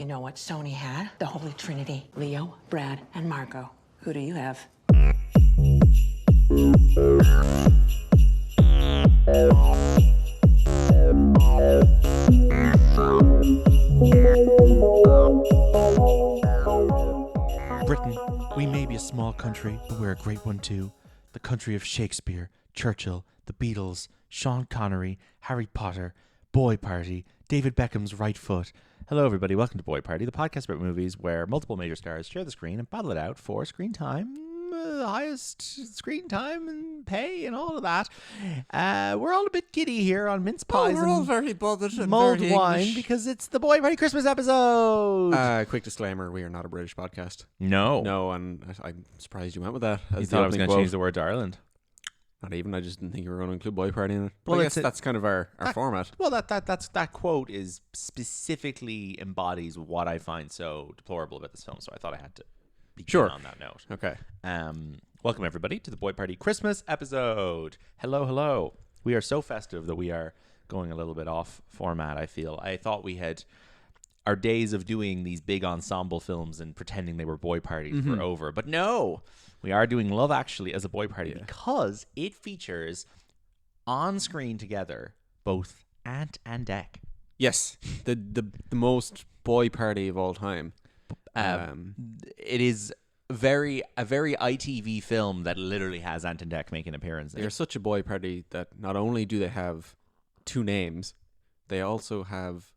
You know what Sony had? The Holy Trinity. Leo, Brad, and Marco. Who do you have? Britain, we may be a small country, but we're a great one too. The country of Shakespeare, Churchill, the Beatles, Sean Connery, Harry Potter, Boy Party, David Beckham's right foot. Hello everybody, welcome to Boy Party, the podcast about movies where multiple major stars share the screen and battle it out for screen time, the highest screen time and pay and all of that. We're all a bit giddy here on mince pies we're all very bothered and mulled very wine English. because it's the Boy Party Christmas episode. Quick disclaimer, we are not a British podcast. No, And I'm surprised you went with that. you thought I was going to change the word to Ireland. Not even, I just didn't think you were going to include Boy Party in it. But Well, I guess that's kind of our format. Well, that quote is specifically embodies what I find so deplorable about this film, so I thought I had to begin on that note. Okay. Welcome everybody to the Boy Party Christmas episode. Hello. We are so festive that we are going a little bit off format, I feel. I thought we had our days of doing these big ensemble films and pretending they were boy parties were over, but no. We are doing Love Actually as a boy party because it features on screen together both Ant and Dec. Yes, the most boy party of all time. It is a very ITV film that literally has Ant and Dec make an appearance. They're such a boy party that not only do they have two names, they also have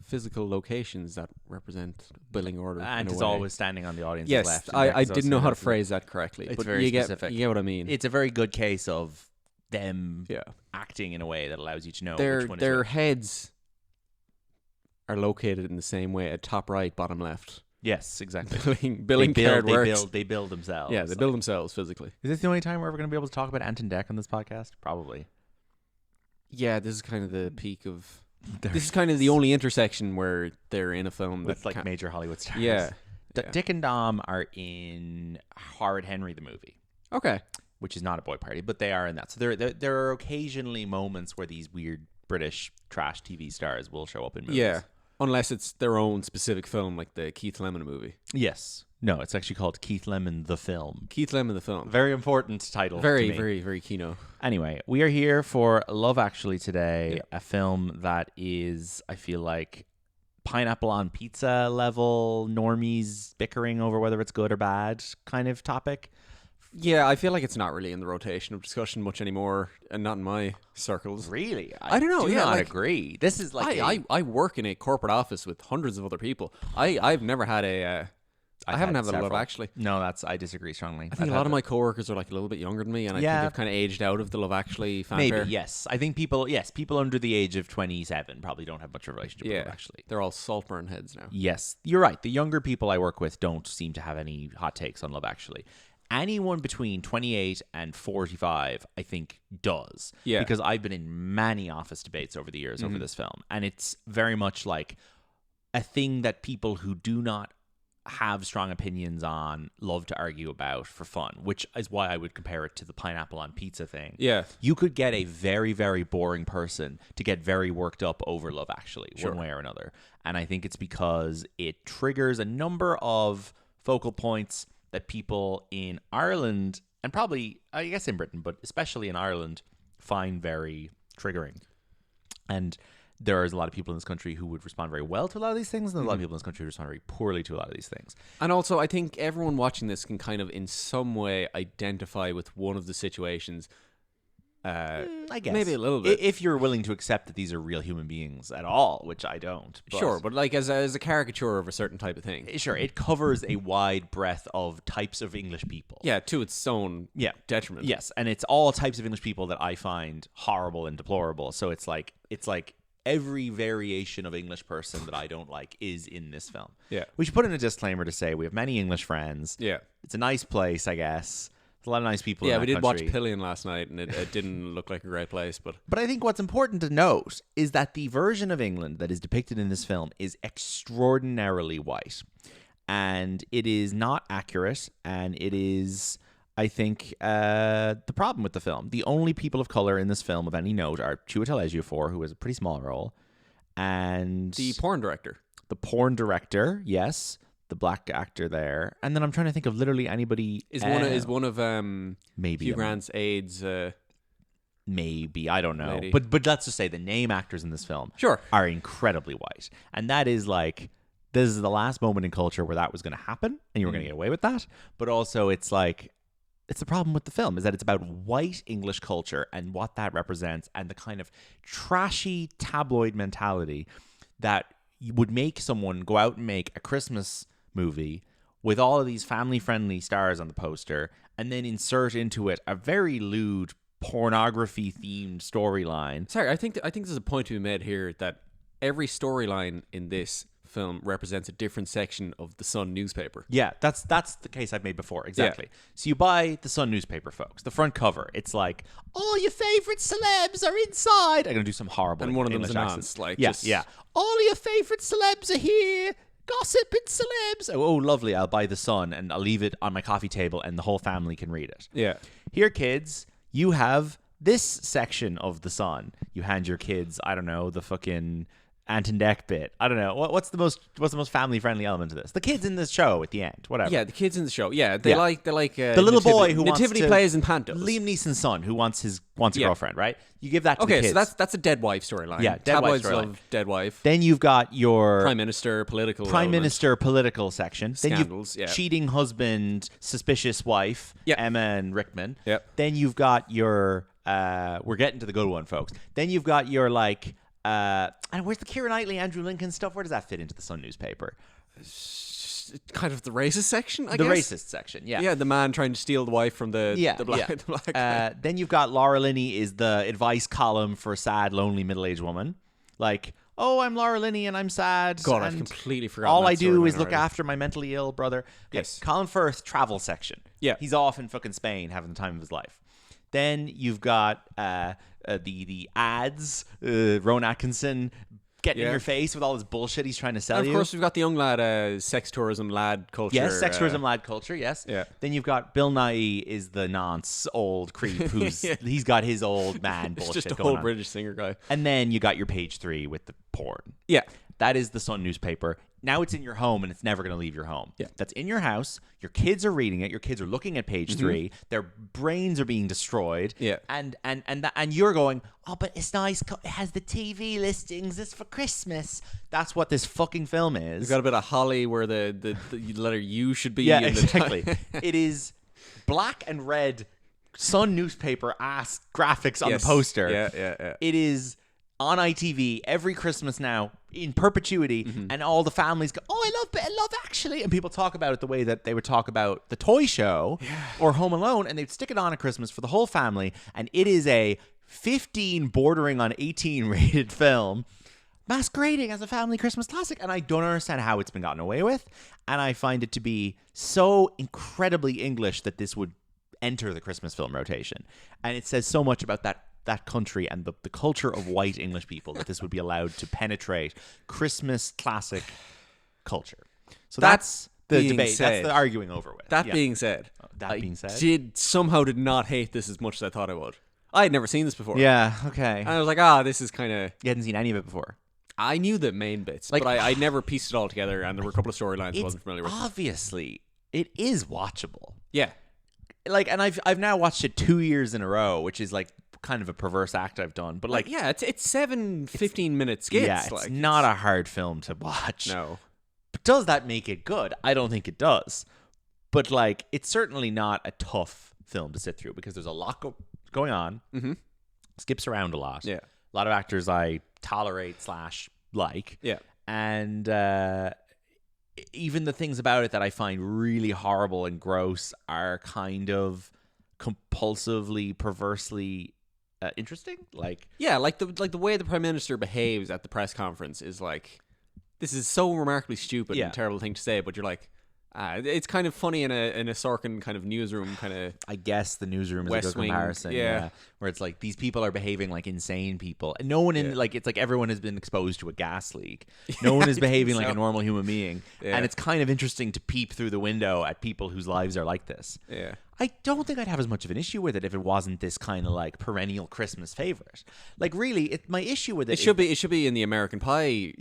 physical locations that represent billing order. Ant is always standing on the audience's yes, left. I didn't know how to phrase that correctly. It's but very you specific. You get what I mean. It's a very good case of them acting in a way that allows you to know which one is their which. heads are located in the same way at top right, bottom left. Yes, exactly. Billing card works. They build themselves. Yeah, they build themselves physically. Is this the only time we're ever going to be able to talk about Ant and Dec on this podcast? Probably. Yeah, this is kind of the peak of... This is kind of the only intersection where they're in a film with like major Hollywood stars. Yeah. Dick and Dom are in Howard Henry the movie. Okay. Which is not a boy party, but they are in that. So there are occasionally moments where these weird British trash TV stars will show up in movies. Yeah. Unless it's their own specific film, like the Keith Lemon movie. Yes. No, it's actually called Keith Lemon the Film. Keith Lemon the Film. Very important title. Very, to me. very, very keynote. Anyway, we are here for Love Actually today, a film that is, I feel like, pineapple on pizza level, normies bickering over whether it's good or bad kind of topic. Yeah, I feel like it's not really in the rotation of discussion much anymore, and not in my circles. Really? I don't know. Do yeah, not like, agree. This is like I work in a corporate office with hundreds of other people. I've never had a... I haven't had a Love Actually. No, I disagree strongly. I think a lot of my coworkers are like a little bit younger than me, and I think they've kind of aged out of the Love Actually fanfare. Maybe, yes. I think people under the age of 27 probably don't have much of a relationship with Love Actually. They're all Saltburn heads now. Yes, you're right. The younger people I work with don't seem to have any hot takes on Love Actually. Anyone between 28 and 45, I think, does. Yeah. Because I've been in many office debates over the years over this film, and it's very much like a thing that people who do not have strong opinions on love to argue about for fun, which is why I would compare it to the pineapple on pizza thing. Yeah. You could get a very, very boring person to get very worked up over Love Actually, one way or another. And I think it's because it triggers a number of focal points that people in Ireland, and probably, I guess in Britain, but especially in Ireland, find very triggering. And there's a lot of people in this country who would respond very well to a lot of these things, and a lot of people in this country who respond very poorly to a lot of these things. And also, I think everyone watching this can kind of, in some way, identify with one of the situations. I guess. Maybe a little bit. If you're willing to accept that these are real human beings at all, which I don't. Sure, but like as a caricature of a certain type of thing. Sure, it covers a wide breadth of types of English people. Yeah, to its own detriment. Yes, and it's all types of English people that I find horrible and deplorable. So it's like every variation of English person that I don't like is in this film. Yeah. We should put in a disclaimer to say we have many English friends. Yeah. It's a nice place, I guess. There's a lot of nice people in that we did country. watch Pillion last night, and it didn't look like a great place. But I think what's important to note is that the version of England that is depicted in this film is extraordinarily white. And it is not accurate, and it is... I think the problem with the film, the only people of color in this film of any note are Chiwetel Ejiofor, who has a pretty small role, and the porn director. the porn director, yes, the black actor there, and then I'm trying to think of literally anybody. Is one of maybe Hugh Grant's aides? Maybe, I don't know, lady. but let's just say the name actors in this film Sure. are incredibly white, and that is like, this is the last moment in culture where that was going to happen, and you were going to get away with that. But also, it's like, it's the problem with the film is that it's about white English culture and what that represents, and the kind of trashy tabloid mentality that would make someone go out and make a Christmas movie with all of these family-friendly stars on the poster, and then insert into it a very lewd pornography-themed storyline. Sorry, I think there's a point to be made here that every storyline in this film represents a different section of the Sun newspaper. Yeah, that's the case I've made before. Exactly. Yeah. So you buy the Sun newspaper, folks. The front cover, it's like, all your favorite celebs are inside. I'm gonna do some horrible and one of English them's an accents. aunt, like, yeah, just... yeah. All your favorite celebs are here. Gossiping celebs. Oh, lovely. I'll buy the Sun and I'll leave it on my coffee table, and the whole family can read it. Yeah. Here, kids, you have this section of the Sun. You hand your kids, I don't know, the fucking Ant and Dec bit. I don't know. What's the most family friendly element of this? The kids in this show at the end. Whatever. Yeah, the kids in the show. Yeah, they like the little boy who nativity wants to, plays and pantos. Liam Neeson's son who wants a girlfriend, right? You give that to the kids. Okay, so that's a dead wife storyline. Yeah, dead wife Tabloids storyline. love dead wife. Then you've got your Prime Minister political section. Scandals, Then you've cheating husband, suspicious wife, Emma and Rickman. Yep. Then you've got your we're getting to the good one, folks. Then you've got your like and where's the Keira Knightley, Andrew Lincoln stuff? Where does that fit into the Sun newspaper? Kind of the racist section, I guess. The racist section, yeah. Yeah, the man trying to steal the wife from the black. The black guy. Then you've got Laura Linney is the advice column for a sad, lonely middle-aged woman. Like, oh, I'm Laura Linney and I'm sad. God, and I've completely forgotten. All I do is look after my mentally ill brother. Okay. Yes. Colin Firth, travel section. Yeah. He's off in fucking Spain having the time of his life. Then you've got the ads, Rowan Atkinson getting in your face with all this bullshit he's trying to sell you. And of course, we've got the young lad, sex tourism lad culture. Yes, sex tourism lad culture, yes. Yeah. Then you've got Bill Nighy is the nonce old creep who's he's got his old man bullshit just a going whole on. British singer guy. And then you got your page 3 with the porn. Yeah. That is the Sun newspaper. Now it's in your home and it's never going to leave your home. Yeah. That's in your house. Your kids are reading it. Your kids are looking at page 3. Their brains are being destroyed. Yeah. And you're going, oh, but it's nice. It has the TV listings. It's for Christmas. That's what this fucking film is. You've got a bit of holly where the letter U should be. Yeah, in exactly. The It is black and red Sun newspaper ass graphics on the poster. Yeah. It is on ITV every Christmas now in perpetuity, and all the families go, oh, I love Actually, and people talk about it the way that they would talk about the toy show or Home Alone, and they'd stick it on at Christmas for the whole family, and it is a 15 bordering on 18 rated film masquerading as a family Christmas classic, and I don't understand how it's been gotten away with, and I find it to be so incredibly English that this would enter the Christmas film rotation, and it says so much about that country and the culture of white English people that this would be allowed to penetrate Christmas classic culture. So that's the debate. That's the arguing over with. That being said, I somehow did not hate this as much as I thought I would. I had never seen this before. Yeah, okay. And I was like, this is kind of... You hadn't seen any of it before? I knew the main bits, but I never pieced it all together, and there were a couple of storylines I wasn't familiar with. Obviously, it is watchable. Yeah. Like, and I've now watched it 2 years in a row, which is like kind of a perverse act I've done, but it's 7 15-minute skits. Yeah, it's not a hard film to watch. No. But does that make it good? I don't think it does. But like, it's certainly not a tough film to sit through because there's a lot going on. Skips around a lot. Yeah. A lot of actors I tolerate / like. Yeah. And even the things about it that I find really horrible and gross are kind of compulsively, perversely interesting. Like the way the Prime Minister behaves at the press conference is like, this is so remarkably stupid and terrible thing to say, but you're like, It's kind of funny in a Sorkin kind of newsroom kind of. I guess the newsroom is West a good Wing, comparison. yeah. Where it's like these people are behaving like insane people, and no one in like it's like everyone has been exposed to a gas leak. No one is behaving like a normal human being, and it's kind of interesting to peep through the window at people whose lives are like this. Yeah. I don't think I'd have as much of an issue with it if it wasn't this kind of like perennial Christmas favorite. Like my issue with it should be in the American Pie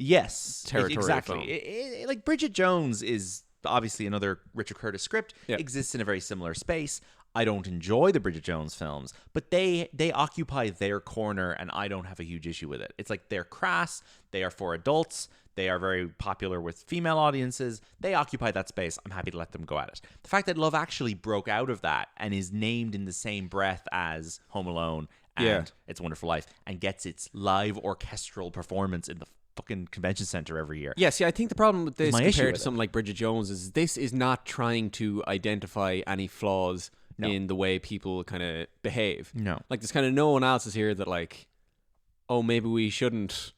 territory. Exactly. Like Bridget Jones is obviously another Richard Curtis script, exists in a very similar space. I don't enjoy the Bridget Jones films, but they occupy their corner, and I don't have a huge issue with it. It's like they're crass, they are for adults, they are very popular with female audiences. They occupy that space. I'm happy to let them go at it. The fact that Love Actually broke out of that and is named in the same breath as Home Alone and It's a Wonderful Life and gets its live orchestral performance in the fucking convention center every year. Yeah, see, I think the problem with this compared to it. something like Bridget Jones is this is not trying to identify any flaws in the way people kind of behave. No. Like, there's kind of no analysis here that, like, oh, maybe we shouldn't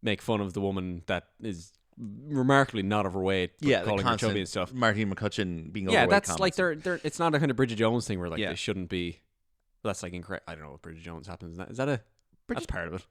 make fun of the woman that is remarkably not overweight, but calling her chubby and stuff. Martine McCutcheon being overweight. Yeah, that's comments. like they're. It's not a kind of Bridget Jones thing where like they shouldn't be. That's like incorrect. I don't know what Bridget Jones happens. Is that that's part of it.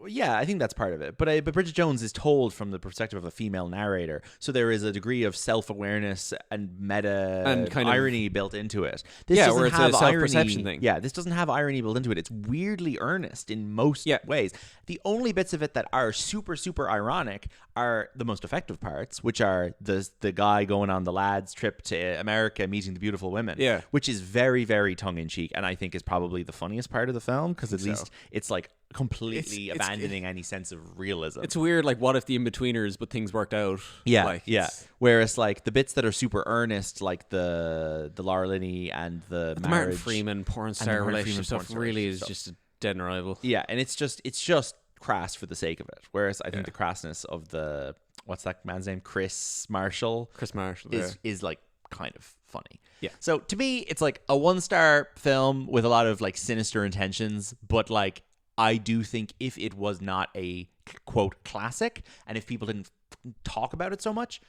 Yeah, I think that's part of it. But Bridget Jones is told from the perspective of a female narrator, so there is a degree of self-awareness and meta and kind irony built into it. This doesn't where it's have a self-perception thing. Yeah, this doesn't have irony built into it. It's weirdly earnest in most ways. The only bits of it that are super, super ironic are the most effective parts, which are the guy going on the lads' trip to America, meeting the beautiful women, which is very, very tongue-in-cheek, and I think is probably the funniest part of the film, because at least it's like completely abandoning any sense of realism. It's weird, like, what if the in-betweeners, but things worked out? Yeah, like, Whereas, like, the bits that are super earnest, like the Laura Linney and the marriage, Martin Freeman porn star relationship stuff really is just a dead and arrival. Yeah, and it's just crass for the sake of it. Whereas I think the crassness of the, what's that man's name? Chris Marshall is like kind of funny. Yeah. So to me, it's like a 1-star film with a lot of like sinister intentions, but like I do think if it was not a quote classic, and if people didn't talk about it so much,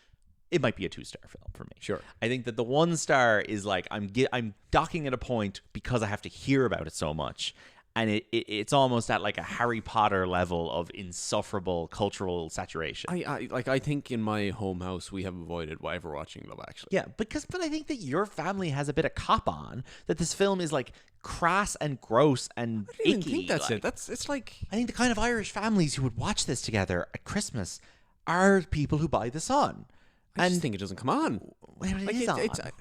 it might be a 2-star film for me. Sure. I think that the 1-star is like I'm docking at a point because I have to hear about it so much. And it's almost at like a Harry Potter level of insufferable cultural saturation. I think in my home house we have avoided ever watching Love Actually. Yeah, but I think that your family has a bit of cop on that this film is like crass and gross and icky. I think that's it. It's like, I think the kind of Irish families who would watch this together at Christmas are people who buy The Sun. I just think it doesn't come on. It is on.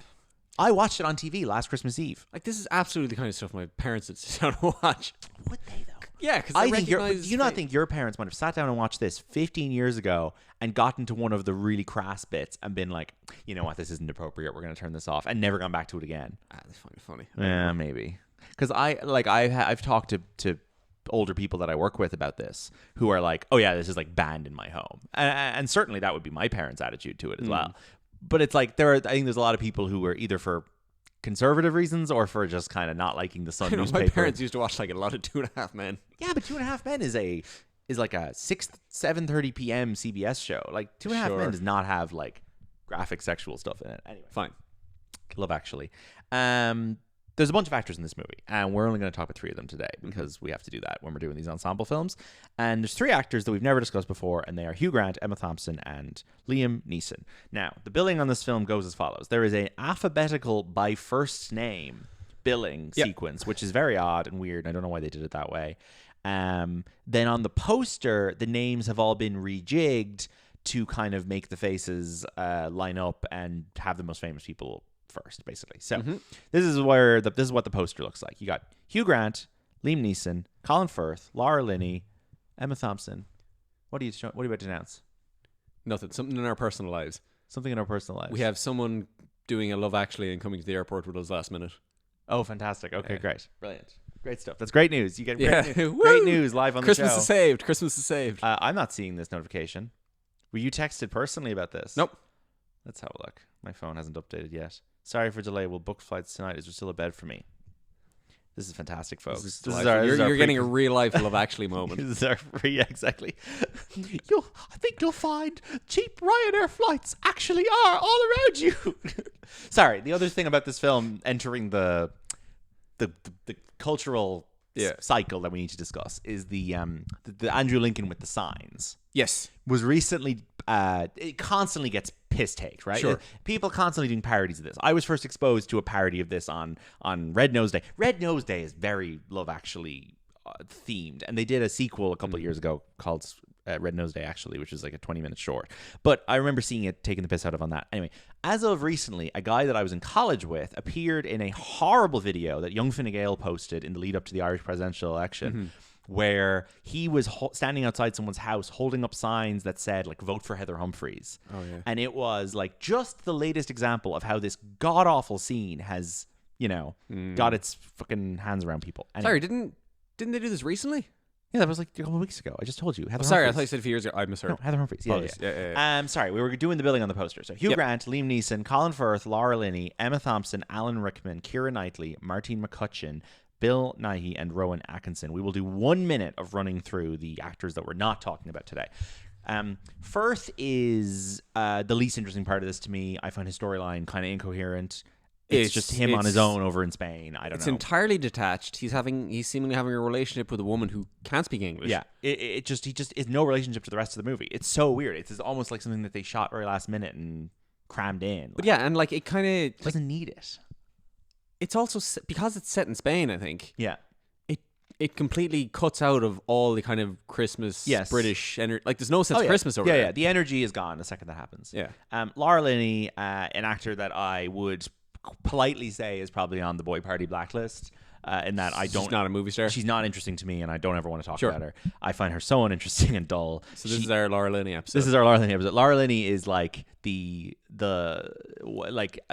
I watched it on TV last Christmas Eve. Like, this is absolutely the kind of stuff my parents would sit down and watch. Would they, though? Yeah, because I think do you not think your parents might have sat down and watched this 15 years ago and gotten to one of the really crass bits and been like, you know what, this isn't appropriate, we're going to turn this off, and never gone back to it again? That's funny. Yeah, maybe. Because I've talked to older people that I work with about this who are like, oh yeah, this is like banned in my home. And certainly that would be my parents' attitude to it as well. But it's like I think there's a lot of people who are either for conservative reasons or for just kind of not liking the Sun newspaper. My parents used to watch like a lot of 2.5 Men. Yeah, but 2.5 Men is like a 7:30 p.m. CBS show. Like 2.5 Men does not have like graphic sexual stuff in it. Anyway, fine. Love Actually. There's a bunch of actors in this movie, and we're only going to talk about 3 of them today because we have to do that when we're doing these ensemble films. And there's 3 actors that we've never discussed before, and they are Hugh Grant, Emma Thompson, and Liam Neeson. Now, the billing on this film goes as follows. There is an alphabetical by first name billing sequence, which is very odd and weird. I don't know why they did it that way. Then on the poster, the names have all been rejigged to kind of make the faces line up and have the most famous people first, basically. So this is what the poster looks like. You got Hugh Grant, Liam Neeson, Colin Firth, Laura Linney, Emma Thompson. What are you about to announce? Nothing. Something in our personal lives. Something in our personal lives. We have someone doing a Love Actually and coming to the airport with us last minute. Oh, fantastic. Okay, great. Brilliant. Great stuff. That's great news. You get great news live on Christmas the show. Christmas is saved. I'm not seeing this notification. Were you texted personally about this? Nope. Let's have a look. My phone hasn't updated yet. Sorry for delay. We'll book flights tonight. Is there still a bed for me? This is fantastic, folks. This is our, you're getting a real life Love Actually moment. This is our free, exactly. I think you'll find cheap Ryanair flights actually are all around you. Sorry, the other thing about this film entering the cultural cycle that we need to discuss is the Andrew Lincoln with the signs. Yes, was recently it constantly gets piss taked, right? Sure. People constantly doing parodies of this. I was first exposed to a parody of this on Red Nose Day. Red Nose Day is very Love Actually themed, and they did a sequel a couple of years ago called Red Nose Day Actually, which is like a 20-minute short. But I remember seeing it taking the piss out of on that. Anyway, as of recently, a guy that I was in college with appeared in a horrible video that Young Fine Gael posted in the lead up to the Irish presidential election. Where he was standing outside someone's house holding up signs that said, like, vote for Heather Humphreys. Oh, yeah. And it was, like, just the latest example of how this god-awful scene has, got its fucking hands around people. Anyway. Sorry, didn't they do this recently? Yeah, that was, like, a couple of weeks ago. I just told you. Heather sorry, Humphreys. I thought you said a few years ago. I misheard. No, Heather Humphreys. Yeah. Sorry, we were doing the billing on the poster. So Hugh Grant, Liam Neeson, Colin Firth, Laura Linney, Emma Thompson, Alan Rickman, Keira Knightley, Martine McCutcheon, Bill Nighy, and Rowan Atkinson. We will do 1 minute of running through the actors that we're not talking about today. Firth is the least interesting part of this to me. I find his storyline kind of incoherent. It's just him on his own over in Spain. I don't know. It's entirely detached. He's seemingly having a relationship with a woman who can't speak English. Yeah, he just is no relationship to the rest of the movie. It's so weird. It's almost like something that they shot very last minute and crammed in. But yeah, and like it kind of doesn't need it. It's also because it's set in Spain, I think. Yeah. It completely cuts out of all the kind of Christmas British energy. Like there's no sense of Christmas over there. Yeah, the energy is gone the second that happens. Yeah. Laura Linney, an actor that I would politely say is probably on the boy party blacklist. In that she's not a movie star. She's not interesting to me, and I don't ever want to talk about her. I find her so uninteresting and dull. So this is our Laura Linney episode. This is our Laura Linney episode. Laura Linney is like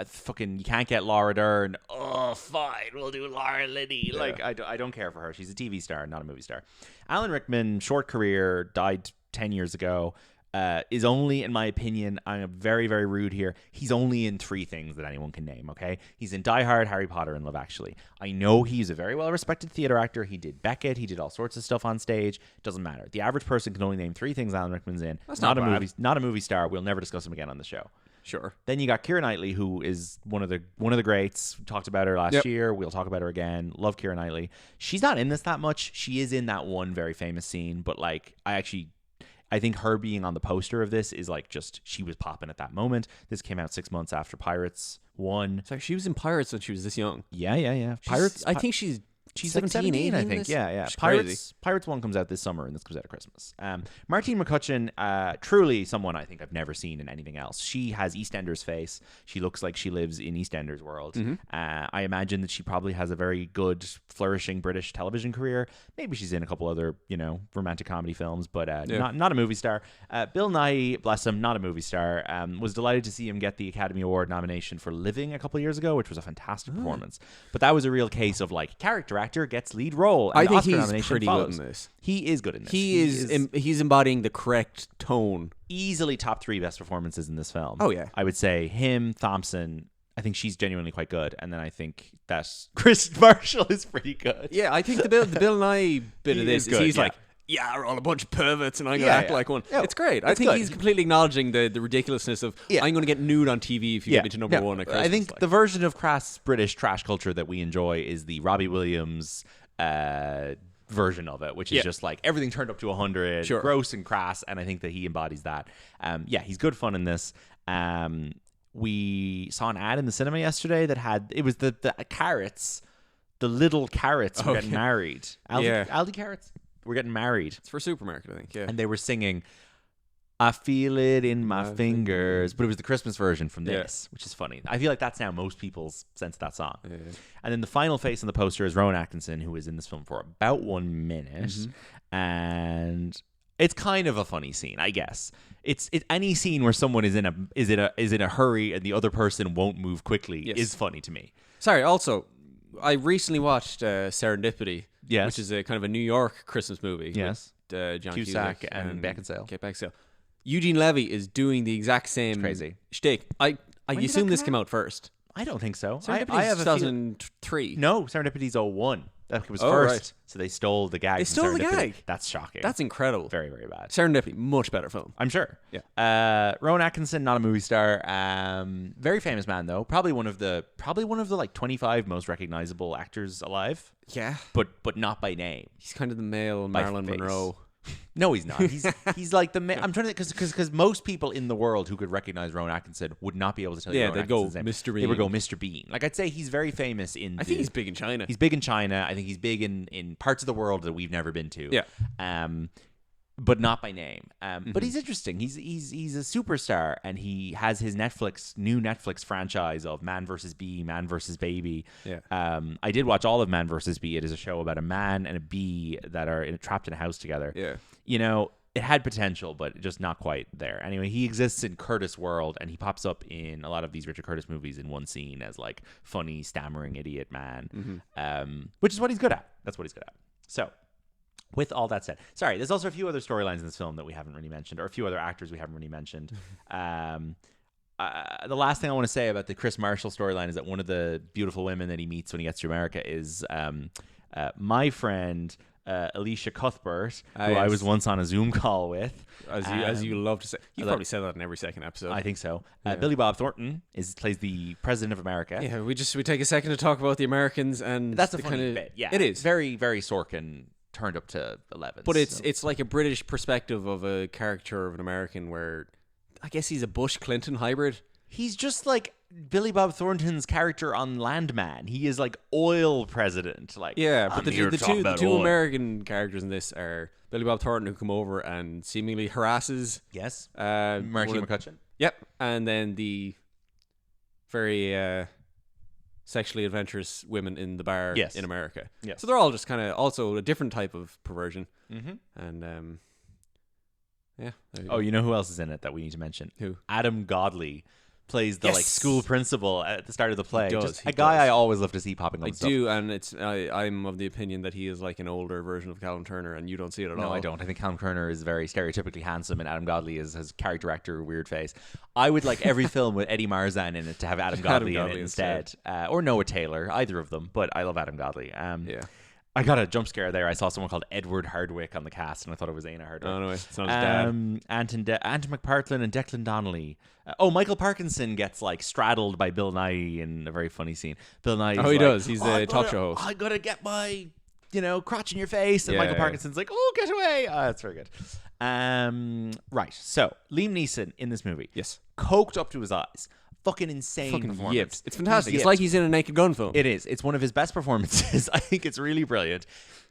fucking you can't get Laura Dern. Oh, fine, we'll do Laura Linney. Yeah. Like I don't care for her. She's a TV star, not a movie star. Alan Rickman, short career, died 10 years ago. Is only, in my opinion, I'm very, very rude here, he's only in 3 things that anyone can name, okay? He's in Die Hard, Harry Potter, and Love Actually. I know he's a very well-respected theater actor. He did Beckett. He did all sorts of stuff on stage. Doesn't matter. The average person can only name 3 things Alan Rickman's in. That's not a movie star. We'll never discuss him again on the show. Sure. Then you got Keira Knightley, who is one of the greats. We talked about her last year. We'll talk about her again. Love Keira Knightley. She's not in this that much. She is in that one very famous scene, but like I think her being on the poster of this is like just she was popping at that moment. This came out 6 months after Pirates 1. So she was in Pirates when she was this young. Yeah. Pirates. I think she's 17, 18, I think. Yeah. Pirates 1 comes out this summer, and this comes out at Christmas. Martine McCutcheon, truly someone I think I've never seen in anything else. She has EastEnders face. She looks like she lives in EastEnders world. Mm-hmm. I imagine that she probably has a very good, flourishing British television career. Maybe she's in a couple other, romantic comedy films, but not a movie star. Bill Nighy, bless him, not a movie star. Was delighted to see him get the Academy Award nomination for Living a couple of years ago, which was a fantastic performance. But that was a real case of like character actor gets lead role. And I think Oscar he's pretty good in this. He is good in this. He's embodying the correct tone. Easily top 3 best performances in this film. Oh yeah, I would say him, Thompson. I think she's genuinely quite good, and then I think that Chris Marshall is pretty good. Yeah, I think the Bill Nighy bit of this is good, he's like, yeah, we're all a bunch of perverts, and I'm going to act like one. Yeah, it's great. I think he's completely acknowledging the ridiculously of, I'm going to get nude on TV if you get me to number 1 at Christmas. I think the version of crass British trash culture that we enjoy is the Robbie Williams version of it, which is just like everything turned up to 100, gross and crass, and I think that he embodies that. He's good fun in this. We saw an ad in the cinema yesterday that had, it was the carrots, the little carrots were getting married. Aldi carrots were getting married. It's for supermarket, I think, And they were singing, I feel it in my fingers. But it was the Christmas version from this, which is funny. I feel like that's now most people's sense of that song. Yeah. And then the final face on the poster is Rowan Atkinson, who is in this film for about 1 minute. Mm-hmm. And it's kind of a funny scene, I guess. It's any scene where someone is in a hurry and the other person won't move quickly is funny to me. Sorry, also, I recently watched Serendipity, which is a kind of a New York Christmas movie. Yes. With, John Cusack and Beckinsale. Kate Beckinsale. Eugene Levy is doing the exact same crazy shtick. I assume this came out first. I don't think so. Serendipity's I have 2003. No, Serendipity's 01. That was Oh, first. right. So they stole the gag. They stole the Serendipity. gag? That's shocking. That's incredible. very, very bad. Serendipity, much better film. I'm sure. Yeah. Rowan Atkinson, not a movie star. Very famous man though. Probably one of the like 25 most recognizable actors alive. Yeah. But not by name. He's kind of the male By Marilyn face. Monroe. No, he's not. He's like the I'm trying to because most people in the world who could recognize Rowan Atkinson would not be able to tell you. Yeah, Rowan they'd go Atkinson's name. Mr. They would Bean. go Mr. Bean. Like I'd say he's very famous in. I think he's big in China. He's big in China. I think he's big in parts of the world that we've never been to. Yeah. But not by name. But he's interesting. He's a superstar, and he has his new Netflix franchise of Man vs. Bee, Man vs. Baby. Yeah. I did watch all of Man vs. Bee. It is a show about a man and a bee that are trapped in a house together. Yeah. You know, it had potential, but just not quite there. Anyway, he exists in Curtis world, and he pops up in a lot of these Richard Curtis movies in one scene as like funny, stammering idiot man, which is what he's good at. That's what he's good at. So, with all that said, sorry, there's also a few other storylines in this film that we haven't really mentioned, or a few other actors we haven't really mentioned. The last thing I want to say about the Chris Marshall storyline is that one of the beautiful women that he meets when he gets to America is my friend Alicia Cuthbert, who I was once on a Zoom call with. As you love to say. You probably said that in every second episode. I think so. Yeah. Billy Bob Thornton plays the president of America. Yeah, we take a second to talk about the Americans, and That's a the funny kind of bit. Yeah, it is very, very Sorkin turned up to 11. But it's like a British perspective of a caricature of an American, where I guess he's a Bush Clinton hybrid. He's just like Billy Bob Thornton's character on Landman. He is like oil president. Like, yeah, but the two oil. American characters in this are Billy Bob Thornton, who come over and seemingly harasses Marty McCutcheon. Yep, and then the very sexually adventurous women in the bar in America. Yeah. So they're all just kind of also a different type of perversion. Mm-hmm. And yeah. You know who else is in it that we need to mention? Who? Adam Godley plays the like school principal at the start of the play. He does, Just he a guy does. I always love to see popping up. I do, and I'm of the opinion that he is like an older version of Callum Turner, and you don't see it at all. No, I don't. I think Callum Turner is very stereotypically handsome, and Adam Godley is his character actor weird face. I would like every film with Eddie Marzan in it to have Adam Godley in it instead. Or Noah Taylor, either of them. But I love Adam Godley. Yeah. I got a jump scare there. I saw someone called Edward Hardwick on the cast, and I thought it was Aina Hardwick. Oh, no, it's not his dad. Anton McPartlin and Declan Donnelly. Michael Parkinson gets like straddled by Bill Nighy in a very funny scene. Bill Nighy. Oh, he does. He's a talk show host. I gotta get my, crotch in your face, and Michael Parkinson's like, "Oh, get away!" That's very good. Right. So Liam Neeson in this movie, yes, coked up to his eyes. Fucking insane performance. Yipped. It's fantastic. It's like he's in a Naked Gun film. It is. It's one of his best performances. I think it's really brilliant.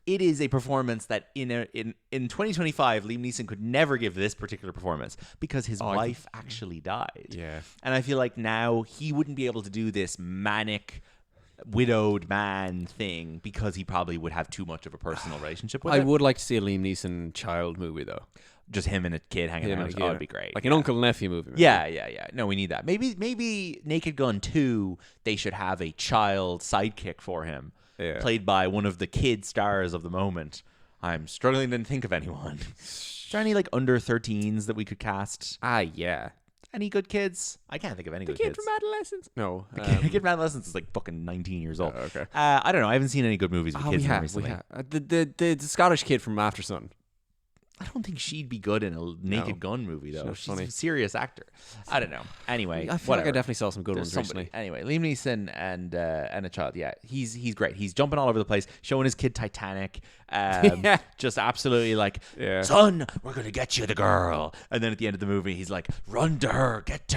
It is a performance that in 2025, Liam Neeson could never give this particular performance because his wife actually died. Yeah. And I feel like now he wouldn't be able to do this manic widowed man thing because he probably would have too much of a personal relationship with it. I would like to see a Liam Neeson child movie, though. Just him and a kid hanging out. Oh, it'd be great. Like an uncle-nephew movie. Maybe. Yeah. No, we need that. Maybe Naked Gun 2, they should have a child sidekick for him, played by one of the kid stars of the moment. I'm struggling to think of anyone. Is there any like under 13s that we could cast? Yeah. Any good kids? I can't think of any good kid kids. from Adolescence? No. The kid from Adolescence is like fucking 19 years old. Oh, okay. I don't know. I haven't seen any good movies with kids recently. The Scottish kid from After Sun. I don't think she'd be good in a Naked Gun movie, though. She's a serious actor. I don't know. Anyway, I feel like I definitely saw some good ones recently. Anyway, Liam Neeson and a child. Yeah, he's great. He's jumping all over the place, showing his kid Titanic. Just absolutely like, son, we're gonna get you the girl. And then at the end of the movie, he's like, run to her, get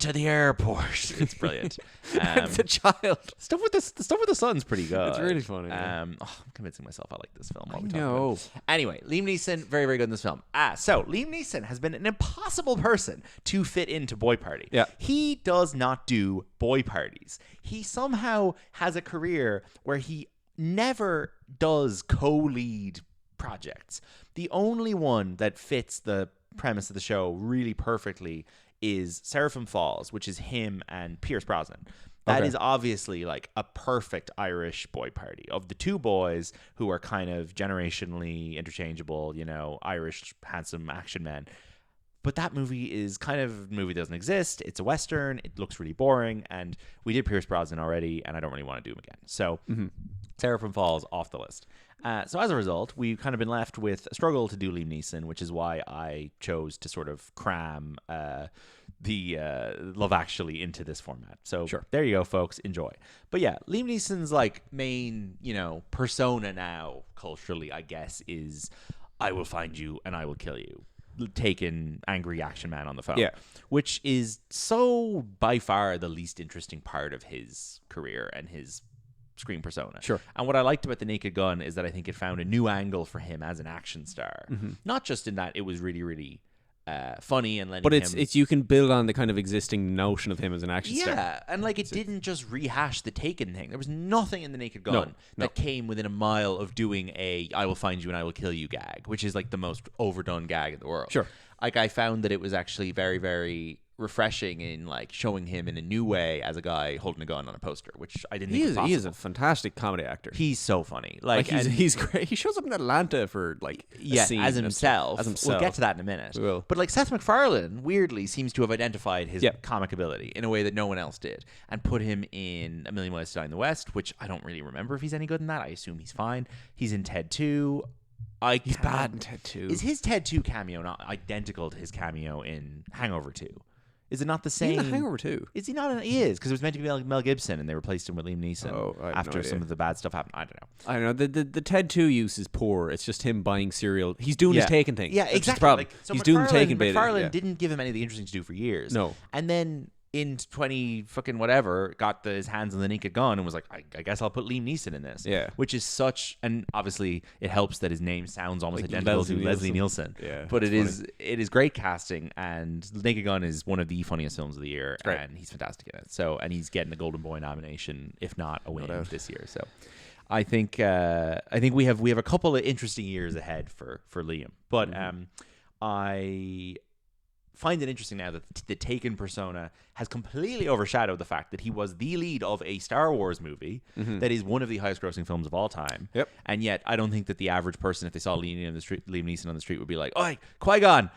to the airport. It's brilliant. It's a child. Stuff with the son's pretty good. It's really funny. I'm convincing myself I like this film. I know. Anyway, Liam Neeson, very, very good in this film. So Liam Neeson has been an impossible person to fit into Boy Party. Yeah. He does not do boy parties. He somehow has a career where he never does co-lead projects. The only one that fits the premise of the show really perfectly is Seraphim Falls, which is him and Pierce Brosnan. That is obviously like a perfect Irish boy party of the two boys who are kind of generationally interchangeable, Irish handsome action men. But that movie is kind of a movie that doesn't exist. It's a Western. It looks really boring. And we did Pierce Brosnan already, and I don't really want to do him again. So Seraphim falls off the list. So as a result, we've kind of been left with a struggle to do Liam Neeson, which is why I chose to sort of cram the Love Actually into this format. So there you go, folks. Enjoy. But yeah, Liam Neeson's like main, persona now culturally, I guess, is I will find you and I will kill you. Taken angry action man on the phone, which is so by far the least interesting part of his career and his screen persona. And what I liked about The Naked Gun is that I think it found a new angle for him as an action star. Not just in that it was really, really funny and letting him... But you can build on the kind of existing notion of him as an action star. Yeah, and like it didn't just rehash the Taken thing. There was nothing in The Naked Gun that came within a mile of doing a I will find you and I will kill you gag, which is like the most overdone gag in the world. Like I found that it was actually very, very refreshing in like showing him in a new way as a guy holding a gun on a poster, which I didn't think was possible. He is a fantastic comedy actor. He's so funny. He's great. He shows up in Atlanta for like a scene as himself. We'll get to that in a minute. We will. But like Seth MacFarlane weirdly seems to have identified his comic ability in a way that no one else did and put him in A Million Ways to Die in the West, which I don't really remember if he's any good in that. I assume he's fine. He's in Ted 2. He's bad in Ted 2. Is his Ted 2 cameo not identical to his cameo in Hangover 2? Is it not the same? He's in Hangover 2. Is he not? He is, because it was meant to be Mel Gibson, and they replaced him with Liam Neeson after some of the bad stuff happened. I don't know. I don't know. The Ted 2 use is poor. It's just him buying cereal. He's doing his Taken thing. Yeah, That's exactly. the problem. So he's doing the Taken bit. MacFarlane didn't give him anything interesting to do for years. No. And then in 20 fucking whatever, got his hands on The Naked Gun and was like, I guess I'll put Liam Neeson in this. Yeah. Which is such, and obviously it helps that his name sounds almost like identical to Leslie Nielsen. Yeah. But it is great casting, and The Naked Gun is one of the funniest films of the year, and he's fantastic in it. So, and he's getting a Golden Boy nomination, if not a win this year. So I think we have a couple of interesting years ahead for Liam. But I find it interesting now that the Taken persona has completely overshadowed the fact that he was the lead of a Star Wars movie that is one of the highest grossing films of all time. And yet I don't think that the average person, if they saw Liam Neeson on the street, would be like, "Oi, Qui-Gon,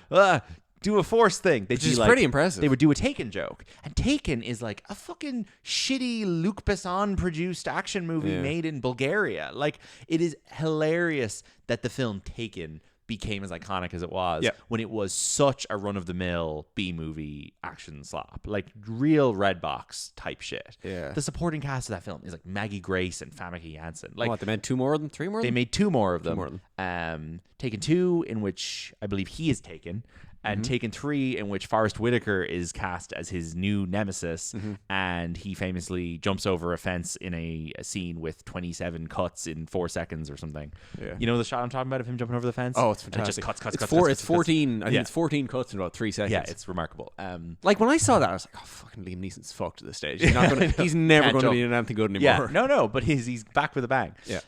do a Force thing." Which is pretty impressive. They would do a Taken joke. And Taken is like a fucking shitty Luc Besson produced action movie made in Bulgaria. Like, it is hilarious that the film Taken became as iconic as it was when it was such a run-of-the-mill B-movie action slop. Like, real Redbox type shit. The supporting cast of that film is like Maggie Grace and Famke Janssen. Like, what, they made 2 more of them? 3 more of them? They made 2 more of them. 2 more of them. Taken 2, in which I believe he is Taken, and Taken 3, in which Forrest Whitaker is cast as his new nemesis, and he famously jumps over a fence in a scene with 27 cuts in 4 seconds or something. You know the shot I'm talking about of him jumping over the fence? Oh, it's fantastic. And it just cuts. It's 14. I think it's 14 cuts in about 3 seconds. Yeah, it's remarkable. Like, when I saw that, I was like, "Oh, fucking Liam Neeson's fucked at this stage. He's not gonna. He's never going to be in anything good anymore." Yeah, no, but he's back with a bang. Yeah.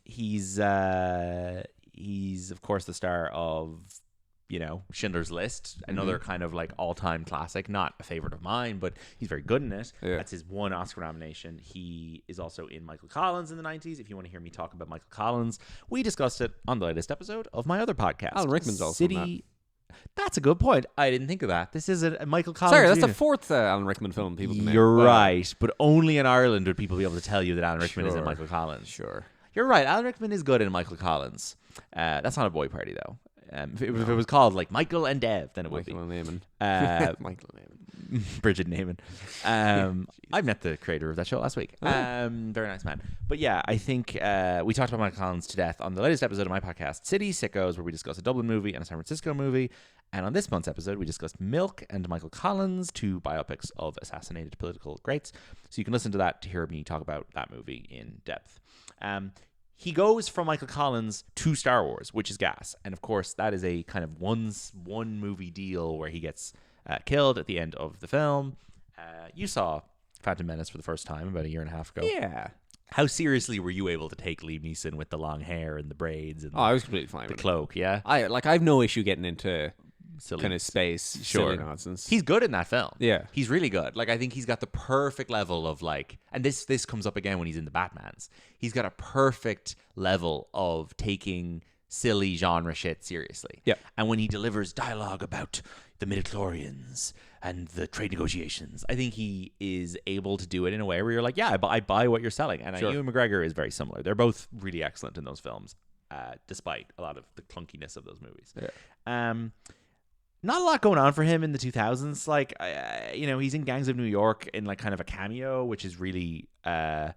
He's of course the star of, Schindler's List, another kind of like all-time classic, not a favorite of mine, but he's very good in it. That's his one Oscar nomination. He is also in Michael Collins in the 90s. If you want to hear me talk about Michael Collins, we discussed it on the latest episode of my other podcast. Alan Rickman's also in that. That's a good point. I didn't think of that. This is a Michael Collins. Sorry, that's the 4th Alan Rickman film people can name. You're right, but only in Ireland would people be able to tell you that Alan Rickman is in Michael Collins. Sure. You're right. Alan Rickman is good in Michael Collins. That's not a boy party, though. If it was called like Michael and Dev, then it would be. Michael and Bridget Naiman. I met the creator of that show last week. Very nice man. But yeah, I think we talked about Michael Collins to death on the latest episode of my podcast, City Sickos, where we discussed a Dublin movie and a San Francisco movie. And on this month's episode, we discussed Milk and Michael Collins, 2 biopics of assassinated political greats. So you can listen to that to hear me talk about that movie in depth. He goes from Michael Collins to Star Wars, which is gas. And of course, that is a kind of one movie deal where he gets killed at the end of the film. You saw Phantom Menace for the first time about a year and a half ago. Yeah. How seriously were you able to take Liam Neeson with the long hair and the braids and I was completely fine the with cloak? Yeah, I have no issue getting into silly kind of space, silly nonsense. He's good in that film. Yeah, he's really good. Like, I think he's got the perfect level of like, and this comes up again when he's in the Batmans. He's got a perfect level of taking silly genre shit seriously. Yeah. And when he delivers dialogue about the midichlorians and the trade negotiations, I think he is able to do it in a way where you're like, yeah, I buy what you're selling. And Sure. Ewan McGregor is very similar. They're both really excellent in those films, despite a lot of the clunkiness of those movies. Yeah. Not a lot going on for him in the 2000s. Like, he's in Gangs of New York in like kind of a cameo, which is really fun,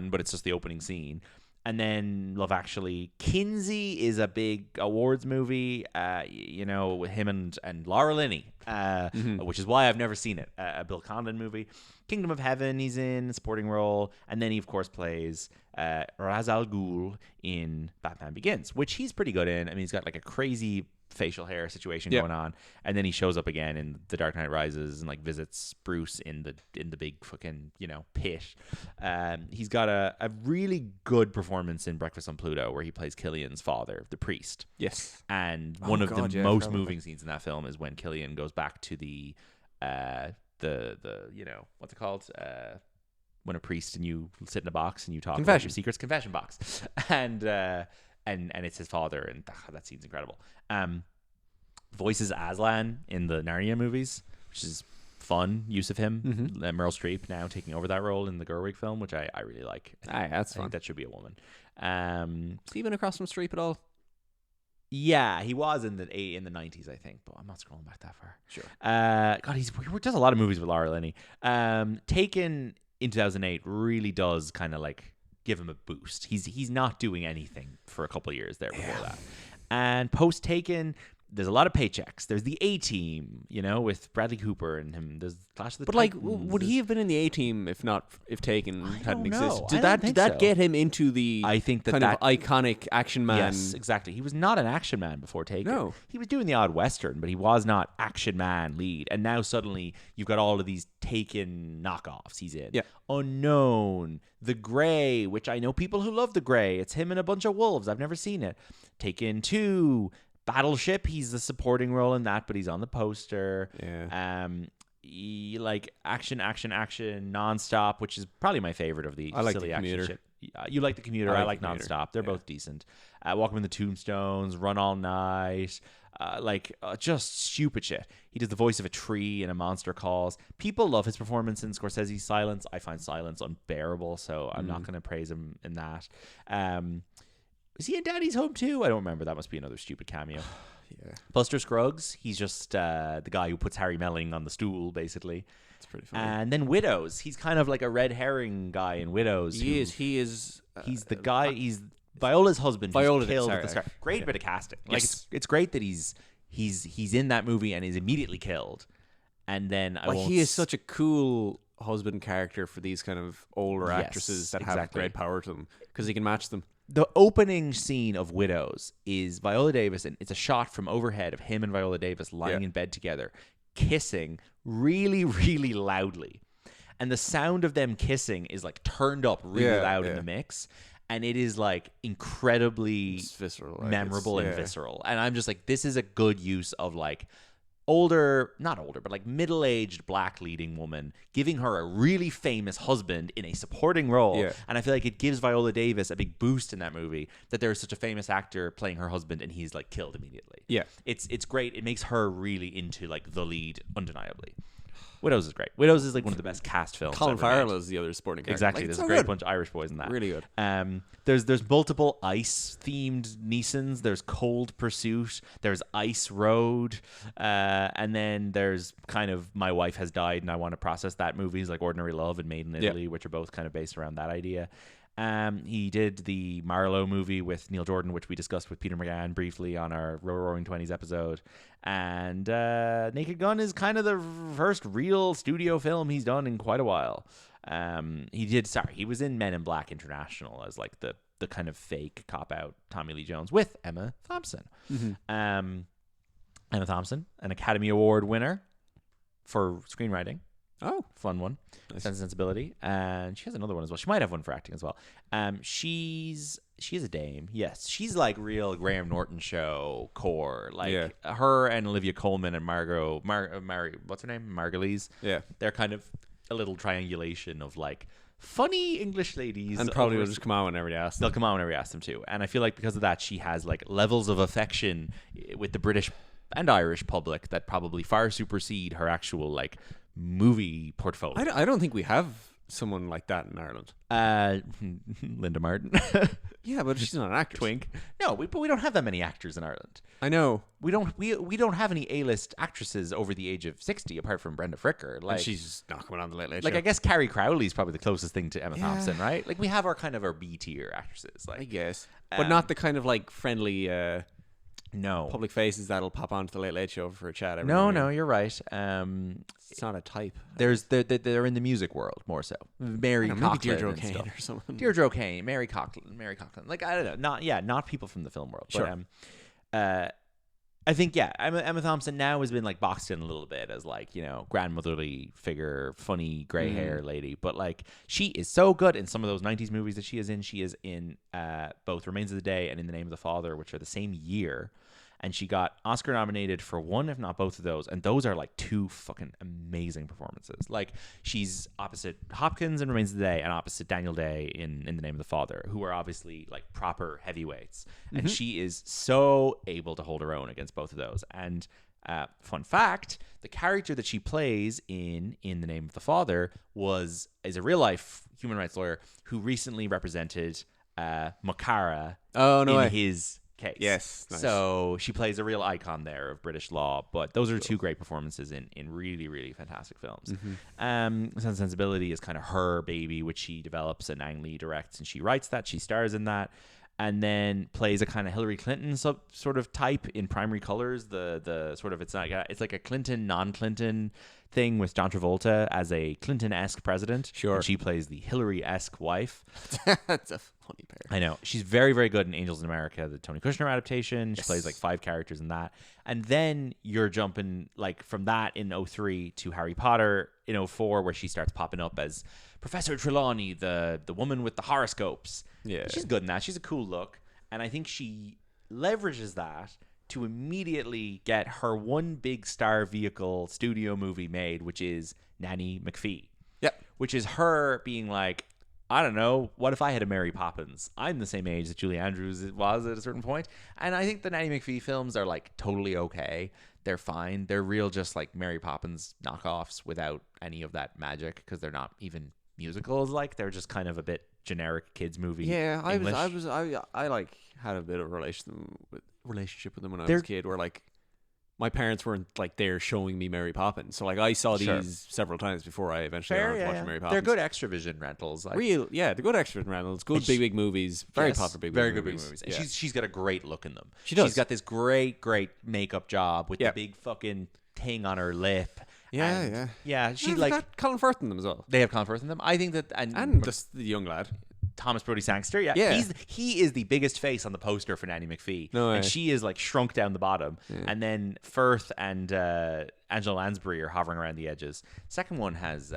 but it's just the opening scene. And then Love Actually. Kinsey is a big awards movie, with him and Laura Linney, which is why I've never seen it. A Bill Condon movie. Kingdom of Heaven, he's in a supporting role. And then he, of course, plays Ra's al Ghul in Batman Begins, which he's pretty good in. I mean, he's got like a crazy facial hair situation going on, and then he shows up again in The Dark Knight Rises and like visits Bruce in the big fucking pit. He's got a really good performance in Breakfast on Pluto where he plays Killian's father, the priest. Yes. And one of the most moving scenes in that film is when Killian goes back to the what's it called, when a priest and you sit in a box and you talk about your secrets, confession box, and it's his father, and that scene's incredible. Voices Aslan in the Narnia movies, which is fun use of him. Meryl Streep now taking over that role in the Gerwig film, which I really like. That's fun. I think that should be a woman. Has he been across from Streep at all? Yeah, he was in the 90s, I think, but I'm not scrolling back that far. Sure. God, he does a lot of movies with Laura Linney. Taken in 2008 really does kind of like give him a boost. He's not doing anything for a couple of years there before that. And post Taken, there's a lot of paychecks. There's the A-Team, with Bradley Cooper and him. There's Clash of the Titans. But would he have been in the A-Team if Taken hadn't existed? Did that get him into the I think that kind of iconic action man? Yes, exactly. He was not an action man before Taken. No. He was doing the odd Western, but he was not action man lead. And now suddenly you've got all of these Taken knockoffs he's in. Yeah. Unknown, The Grey, which I know people who love The Grey. It's him and a bunch of wolves. I've never seen it. Taken 2. Battleship, he's the supporting role in that, but he's on the poster. Yeah. Like action, nonstop, which is probably my favorite of the silly action shit. You like The Commuter. I like Nonstop. They're both decent. Walk in the Tombstones, Run All Night, just stupid shit. He does the voice of a tree in A Monster Calls. People love his performance in Scorsese's Silence. I find Silence unbearable, so I'm not going to praise him in that. Is he in Daddy's Home too? I don't remember. That must be another stupid cameo. Yeah. Buster Scruggs, he's just the guy who puts Harry Melling on the stool, basically. It's pretty funny. And then Widows, he's kind of like a red herring guy in Widows. He is. He's the guy. He's Viola's husband. Viola who's killed sorry, at the start. Great bit of casting. Like Yes. it's great that he's in that movie and is immediately killed. And then he is such a cool husband character for these kind of older actresses that have great power to them because he can match them. The opening scene of Widows is Viola Davis, and it's a shot from overhead of him and Viola Davis lying in bed together, kissing really, really loudly. And the sound of them kissing is like turned up really loud in the mix. And it is like incredibly visceral, memorable and visceral. And I'm just like, this is a good use of like not older, but like middle-aged black leading woman, giving her a really famous husband in a supporting role. Yeah. And I feel like it gives Viola Davis a big boost in that movie that there's such a famous actor playing her husband and he's like killed immediately. Yeah. It's great. It makes her really into like the lead undeniably. Widows is great. Widows is like one of the best cast films. Colin Farrell is the other supporting character. Exactly. There's a great bunch of Irish boys in that. Really good. There's multiple ice themed Neesons. There's Cold Pursuit. There's Ice Road. And then there's kind of My Wife Has Died and I Want to Process That movies like Ordinary Love and Made in Italy, which are both kind of based around that idea. He did the Marlowe movie with Neil Jordan, which we discussed with Peter McGann briefly on our Roaring Twenties episode. And Naked Gun is kind of the first real studio film he's done in quite a while. He was in Men in Black International as like the kind of fake cop-out Tommy Lee Jones with Emma Thompson. Emma Thompson, an Academy Award winner for screenwriting. Oh, fun one. Nice. Sense and Sensibility. And she has another one as well. She might have one for acting as well. She is a dame. Yes. She's like real Graham Norton show core. Like her and Olivia Colman and what's her name? Margulies. Yeah. They're kind of a little triangulation of like funny English ladies. And probably will just come out whenever you ask them. They'll come out whenever you ask them to. And I feel like because of that, she has like levels of affection with the British and Irish public that probably far supersede her actual like movie portfolio. I don't think we have someone like that in Ireland. Linda Martin. Yeah, but she's not an actress. Twink. No, but we don't have that many actors in Ireland. I know. We don't have any A-list actresses over the age of 60 apart from Brenda Fricker. Like, and she's not coming on the Late Late like Show. I guess Carrie Crowley's probably the closest thing to Emma Thompson, right? Like we have our kind of our B-tier actresses, like I guess, but not the kind of like friendly no public faces that'll pop onto the Late Late Show for a chat. Every No, now and no, then. you're right. It's not a type. They're in the music world more so. Mary Maybe Coughlin Deirdre and O'Kane stuff. or something. Deirdre O'Kane, Mary Coughlin. Like I don't know, not people from the film world. Sure. But I think Emma Thompson now has been like boxed in a little bit as like, you know, grandmotherly figure, funny gray hair lady, but like she is so good in some of those 90s movies that she is in. She is in both Remains of the Day and In the Name of the Father, which are the same year. And she got Oscar nominated for one, if not both of those. And those are like two fucking amazing performances. Like she's opposite Hopkins in Remains of the Day and opposite Daniel Day in the Name of the Father, who are obviously like proper heavyweights. And she is so able to hold her own against both of those. And fun fact, the character that she plays in the Name of the Father is a real life human rights lawyer who recently represented Makara in his case. Yes. Nice. So she plays a real icon there of British law, but those are two great performances in really, really fantastic films. Sense and Sensibility is kind of her baby, which she develops and Ang Lee directs, and she writes that, she stars in that, and then plays a kind of Hillary Clinton sort of type in Primary Colors. The sort of it's like a Clinton, non-Clinton thing with John Travolta as a Clinton-esque president. Sure. And she plays the Hillary-esque wife. That's a funny pair. I know. She's very, very good in Angels in America, the Tony Kushner adaptation. She plays like 5 characters in that. And then you're jumping like from that in 2003 to Harry Potter in 2004, where she starts popping up as Professor Trelawney, the woman with the horoscopes. Yeah. She's good in that. She's a cool look. And I think she leverages that to immediately get her one big star vehicle studio movie made, which is Nanny McPhee. Yep. Which is her being like, I don't know, what if I had a Mary Poppins? I'm the same age that Julie Andrews was at a certain point. And I think the Nanny McPhee films are like totally okay. They're fine. They're real just like Mary Poppins knockoffs without any of that magic, because they're not even musicals. Like they're just kind of a bit generic kids movie. Yeah, English. I like had a bit of a relationship with them when I was a kid, where like my parents weren't like there showing me Mary Poppins, so like I saw these several times before I eventually got to watch Mary Poppins. They're good extra vision rentals. Like, they're good extra rentals, good big movies, very popular very big good movies. big movies. And Yeah. she's got a great look in them. She does. She's got this great makeup job with the big fucking thing on her lip. Yeah. She They've like got Colin Firth in them as well, they have Colin Firth in them. I think that and the young lad. Thomas Brody Sangster, Yeah. he is the biggest face on the poster for Nanny McPhee, No way. and she is like shrunk down the bottom, and then Firth and Angela Lansbury are hovering around the edges. Second one has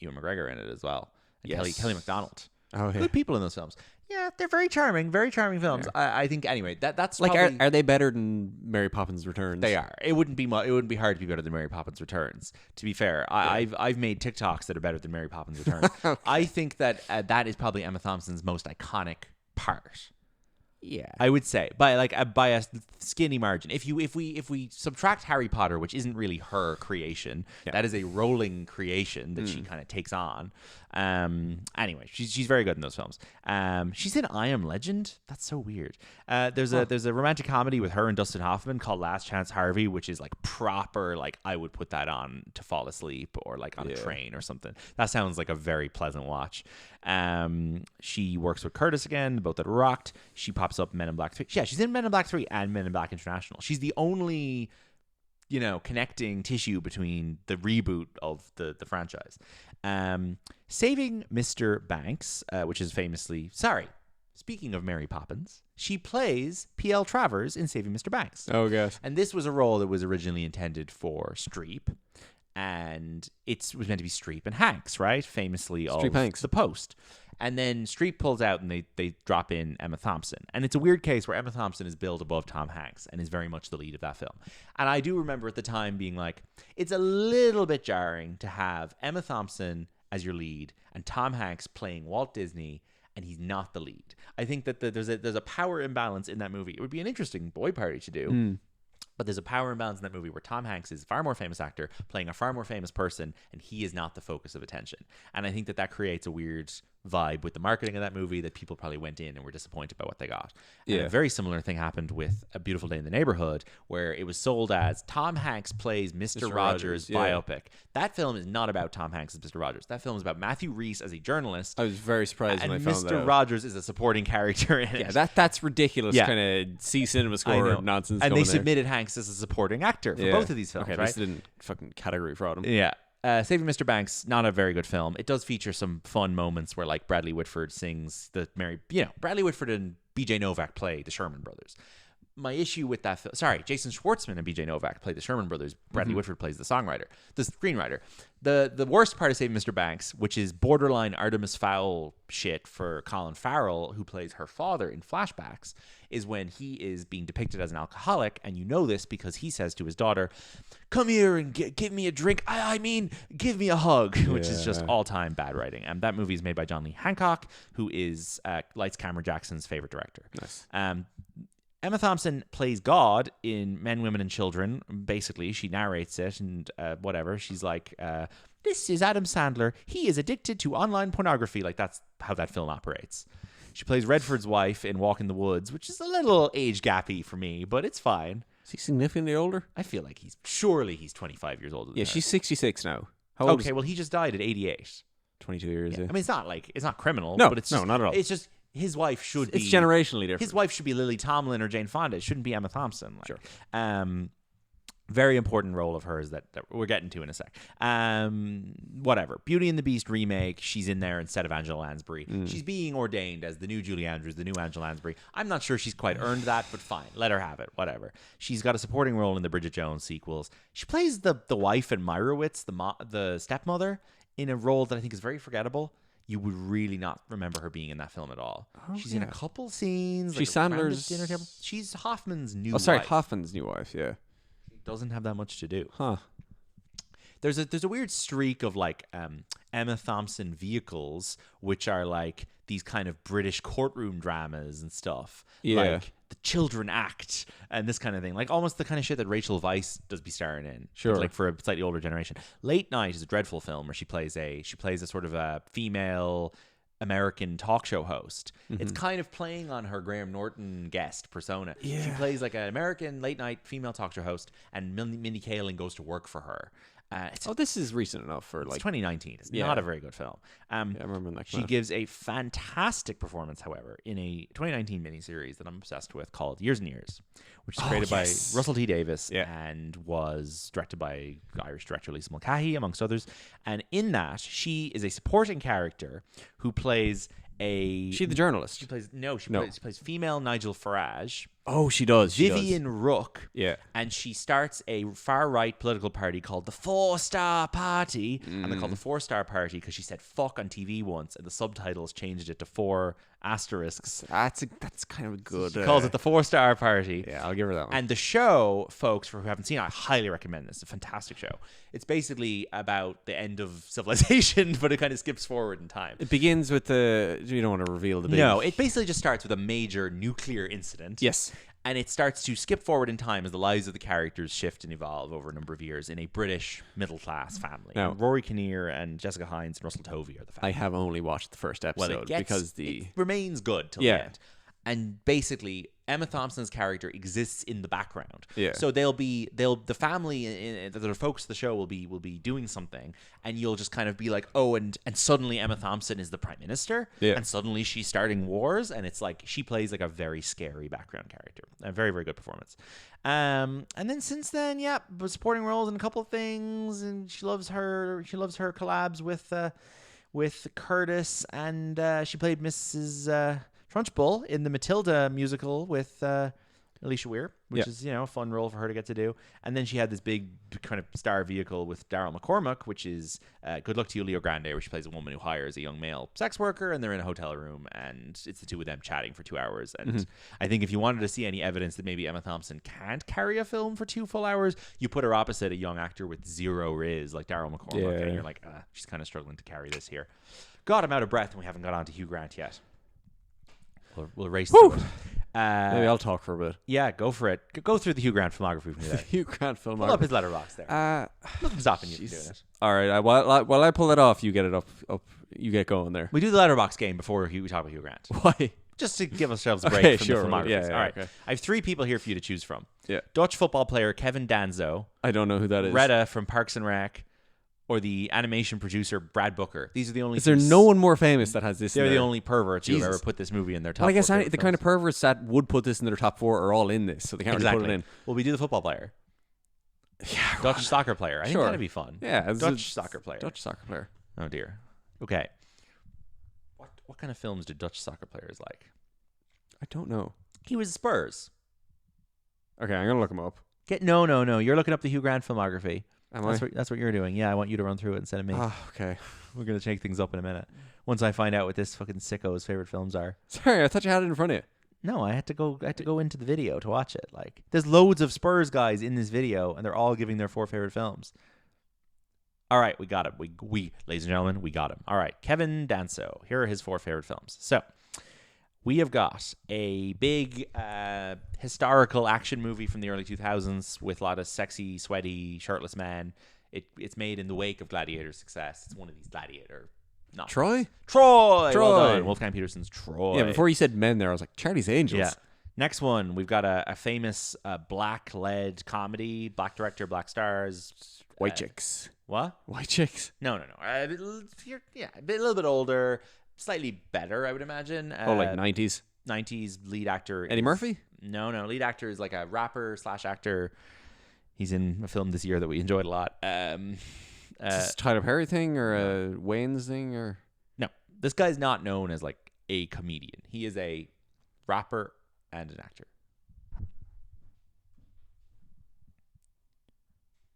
Ewan McGregor in it as well, and Kelly MacDonald. Oh, yeah. Good people in those films. Yeah, they're very charming films. I think anyway. That's Like, probably, are they better than Mary Poppins Returns? they are. It wouldn't be hard to be better than Mary Poppins Returns. To be fair, I've made TikToks that are better than Mary Poppins Returns. Okay. I think that that is probably Emma Thompson's most iconic part. Yeah, I would say by a skinny margin. If we subtract Harry Potter, which isn't really her creation, that is a rolling creation that she kind of takes on. Anyway, she's very good in those films. She's in I Am Legend. That's so weird. There's a romantic comedy with her and Dustin Hoffman called Last Chance Harvey, which is like proper, like I would put that on to fall asleep or like on a train or something. That sounds like a very pleasant watch. She works with Curtis again, both that rocked. She pops up in Men in Black 3. Yeah, she's in Men in Black 3 and Men in Black International. She's the only, connecting tissue between the reboot of the franchise. Saving Mr. Banks, which is famously... Sorry, speaking of Mary Poppins, she plays P.L. Travers in Saving Mr. Banks. Oh, gosh. And this was a role that was originally intended for Streep. And it was meant to be Streep and Hanks, right? Famously Streep of Hanks. The Post. And then Streep pulls out and they drop in Emma Thompson. And it's a weird case where Emma Thompson is billed above Tom Hanks and is very much the lead of that film. And I do remember at the time being like, it's a little bit jarring to have Emma Thompson as your lead and Tom Hanks playing Walt Disney and he's not the lead. I think that there's a power imbalance in that movie. It would be an interesting boy party to do. But there's a power imbalance in that movie where Tom Hanks is a far more famous actor playing a far more famous person, and he is not the focus of attention. And I think that creates a weird vibe with the marketing of that movie that people probably went in and were disappointed by what they got. And a very similar thing happened with A Beautiful Day in the Neighborhood, where it was sold as Tom Hanks plays Mr. Rogers biopic. That film is not about Tom Hanks as Mr. Rogers. That film is about Matthew Reese as a journalist. I was very surprised when I found that Mr. out. Rogers is a supporting character in it. Yeah, that's ridiculous kind of C-cinema score nonsense. And they submitted Hanks as a supporting actor for both of these films, okay, right? This didn't fucking category fraud him. Yeah. Saving Mr. Banks, not a very good film. It does feature some fun moments where, like, Bradley Whitford sings Bradley Whitford and B.J. Novak play the Sherman Brothers. My issue with that film, Jason Schwartzman and B.J. Novak play the Sherman Brothers. Bradley Whitford plays the screenwriter. The worst part of Saving Mr. Banks, which is borderline Artemis Fowl shit for Colin Farrell, who plays her father in flashbacks, is when he is being depicted as an alcoholic, and you know this because he says to his daughter, "Come here and give me a drink. I mean, give me a hug," which is just all-time bad writing. And that movie is made by John Lee Hancock, who is Lights, Camera, Jackson's favorite director. Nice. Emma Thompson plays God in Men, Women, and Children. Basically, she narrates it and whatever. She's like, this is Adam Sandler. He is addicted to online pornography. Like, that's how that film operates. She plays Redford's wife in Walk in the Woods, which is a little age gappy for me, but it's fine. Is he significantly older? I feel like he's 25 years older than her. She's 66 now. How old Okay, well, he just died at 88. 22 years, I mean, it's not criminal. No, but it's no, just, not at all. It's just his wife should be... It's generationally different. His wife should be Lily Tomlin or Jane Fonda. It shouldn't be Emma Thompson. Sure. Very important role of hers that we're getting to in a sec. Whatever. Beauty and the Beast remake. She's in there instead of Angela Lansbury. She's being ordained as the new Julie Andrews, the new Angela Lansbury. I'm not sure she's quite earned that, but fine. Let her have it. Whatever. She's got a supporting role in the Bridget Jones sequels. She plays the wife in Meyerowitz, the stepmother, in a role that I think is very forgettable. You would really not remember her being in that film at all. She's in a couple scenes. She's like Sandler's dinner table. She's Hoffman's new Oh, sorry, wife. Hoffman's new wife, yeah. She doesn't have that much to do. Huh. There's a weird streak of like Emma Thompson vehicles, which are like these kind of British courtroom dramas and stuff. Yeah. Like The Children Act and this kind of thing. Like almost the kind of shit that Rachel Weisz does be starring in. Sure. Like for a slightly older generation. Late Night is a dreadful film where she plays a sort of a female American talk show host. It's kind of playing on her Graham Norton guest persona. Yeah. She plays like an American late night female talk show host, and Mindy Kaling goes to work for her. This is recent enough for It's like 2019. It's not a very good film. I remember that. She gives a fantastic performance, however, in a 2019 miniseries that I'm obsessed with called Years and Years, which is created by Russell T Davies and was directed by Irish director Lisa Mulcahy, amongst others. And in that, she is a supporting character who plays She the journalist? She plays female Nigel Farage. Oh, she does. Vivian Rook. Yeah. And she starts a far-right political party called the Four Star Party. And they call it the Four Star Party because she said fuck on TV once, and the subtitles changed it to 4 asterisks. That's kind of good. She calls it the Four Star Party. Yeah, I'll give her that one. And the show, folks, for who haven't seen it, I highly recommend this. It's a fantastic show. It's basically about the end of civilization, but it kind of skips forward in time. It begins with you don't want to reveal the big... No, it basically just starts with a major nuclear incident. Yes. And it starts to skip forward in time as the lives of the characters shift and evolve over a number of years in a British middle-class family. Now, and Rory Kinnear and Jessica Hines and Russell Tovey are the family. I have only watched the first episode it remains good till the end. And basically, Emma Thompson's character exists in the background. Yeah. So the family that are focus of the show will be doing something, and you'll just kind of be like, oh, and suddenly Emma Thompson is the prime minister, and suddenly she's starting wars, and it's like she plays like a very scary background character. A very, very good performance. And then since then, supporting roles in a couple of things, and she loves her collabs with Curtis, and she played Mrs. Trunchbull in the Matilda musical with Alicia Weir. which is, a fun role for her to get to do. And then she had this big kind of star vehicle with Daryl McCormack, which is Good Luck to You, Leo Grande, where she plays a woman who hires a young male sex worker, and they're in a hotel room, and it's the two of them chatting for 2 hours. And I think if you wanted to see any evidence that maybe Emma Thompson can't carry a film for 2 full hours, you put her opposite a young actor with zero riz like Daryl McCormack, and you're like, she's kind of struggling to carry this here. God, I'm out of breath, and we haven't got on to Hugh Grant yet. We'll race through it. Maybe I'll talk for a bit. Yeah, go for it. Go through the Hugh Grant filmography from there. Hugh Grant filmography. Pull up his letterbox there. Nothing's stopping you from doing it. All right. While I pull it off, you get it up. You get going there. We do the letterbox game before we talk about Hugh Grant. Why? Just to give ourselves a break from the filmography. Yeah, all right. Okay. I have 3 people here for you to choose from. Yeah. Dutch football player Kevin Danzo. I don't know who that is. Retta from Parks and Rec. Or the animation producer Brad Booker. These are the only. Is there no one more famous that has this? They're in the there? only perverts who have ever put this movie in their top. Well, I guess 4 the kind of perverts that would put this in their top 4 are all in this, so they can't really put it in. Well, we do the football player. Yeah, Dutch soccer player. I think that'd be fun. Yeah, Dutch soccer player. Dutch soccer player. Oh dear. Okay. What kind of films do Dutch soccer players like? I don't know. He was Spurs. Okay, I'm gonna look him up. No. You're looking up the Hugh Grant filmography. That's what you're doing. Yeah, I want you to run through it instead of me. Okay. We're going to shake things up in a minute. Once I find out what this fucking sicko's favorite films are. Sorry, I thought you had it in front of you. No, I had to go into the video to watch it. Like, there's loads of Spurs guys in this video, and they're all giving their 4 favorite films. All right, we got him. We ladies and gentlemen, we got him. All right, Kevin Danso. Here are his 4 favorite films. So, we have got a big historical action movie from the early 2000s with a lot of sexy, sweaty, shirtless men. It's made in the wake of Gladiator's success. It's one of these Gladiator. Troy. Well done. Wolfgang Petersen's Troy. Yeah, before you said men there, I was like, Charlie's Angels. Yeah. Next one, we've got a famous black-led comedy, black director, black stars. White chicks. What? White chicks. No. A little bit older. Slightly better, I would imagine. Like 90s? 90s lead actor. Eddie Murphy? No. Lead actor is like a rapper / actor. He's in a film this year that we enjoyed a lot. Is this a Tyler Perry thing or a Wayne's thing? Or no, this guy's not known as like a comedian. He is a rapper and an actor.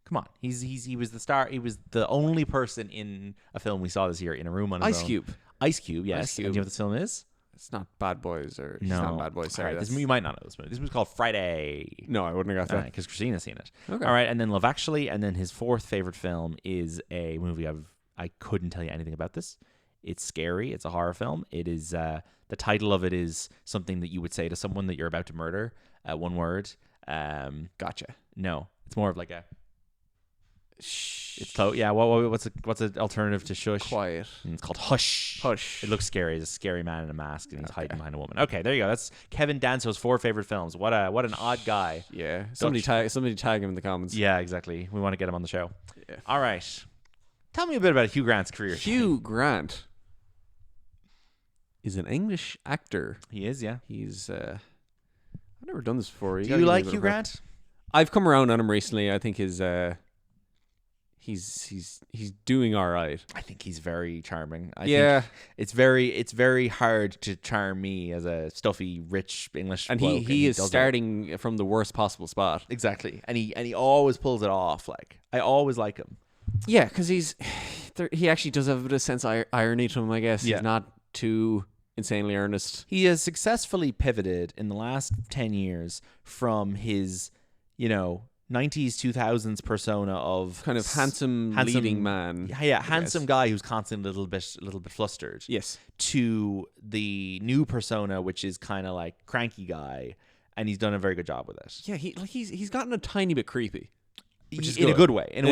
Come on, he was the star. He was the only person in a film we saw this year in a room on his own. Ice Cube, yes. Ice Cube. And do you know what this film is? It's not Bad Boys or no. It's not Bad Boys. Sorry, right, you might not know this movie. This movie's called Friday. No, I wouldn't have got that because Christina's seen it. Okay. All right, and then Love Actually, and then his 4th favorite film is a movie I couldn't tell you anything about this. It's scary. It's a horror film. It is the title of it is something that you would say to someone that you're about to murder. One word. Gotcha. No, it's more of like a. It's yeah. What's an alternative to shush? Quiet. It's called Hush. Hush. It looks scary. It's a scary man in a mask and he's hiding behind a woman. Okay, there you go. That's Kevin Danso's 4 favorite films. What an odd guy. Yeah. Somebody tag him in the comments. Yeah, exactly. We want to get him on the show. Yeah. All right. Tell me a bit about Hugh Grant's career. Hugh Grant is an English actor. He is, yeah. He's I've never done this before. Do you like Hugh Grant? I've come around on him recently. I think his he's doing all right. I think he's very charming. I think it's very hard to charm me as a stuffy, rich English and bloke, he is starting from the worst possible spot. Exactly, and he always pulls it off. Like, I always like him. Yeah, because he actually does have a bit of sense of irony to him. I guess he's not too insanely earnest. He has successfully pivoted in the last 10 years from his 90s 2000s persona of kind of handsome leading man, handsome guy who's constantly a little bit flustered, yes, to the new persona, which is kind of like cranky guy, and he's done a very good job with it. Yeah, he's gotten a tiny bit creepy, which is in a good way, in a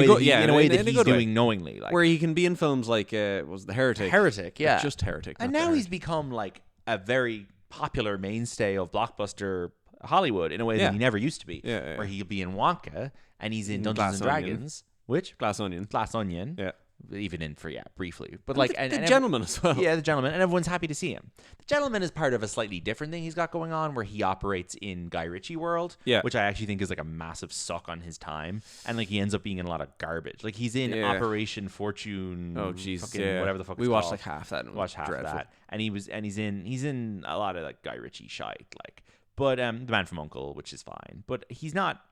way that he's doing knowingly, like, where he can be in films like was the Heretic, yeah, just Heretic, and now he's become like a very popular mainstay of blockbuster Hollywood in a way that he never used to be. Where he'll be in Wonka and he's in Dungeons and Dragons. Which? Glass Onion. Yeah. Even in for briefly. But the Gentleman as well. Yeah, The Gentleman, and everyone's happy to see him. The Gentleman is part of a slightly different thing he's got going on, where he operates in Guy Ritchie world, which I actually think is like a massive suck on his time, and like he ends up being in a lot of garbage. Like he's in Operation Fortune. Oh jeez, whatever the fuck. We it's watched called. like half that. And watched half dreadful. that, and he's in a lot of like Guy Ritchie shite, like But The Man from U.N.C.L.E., which is fine. But he's not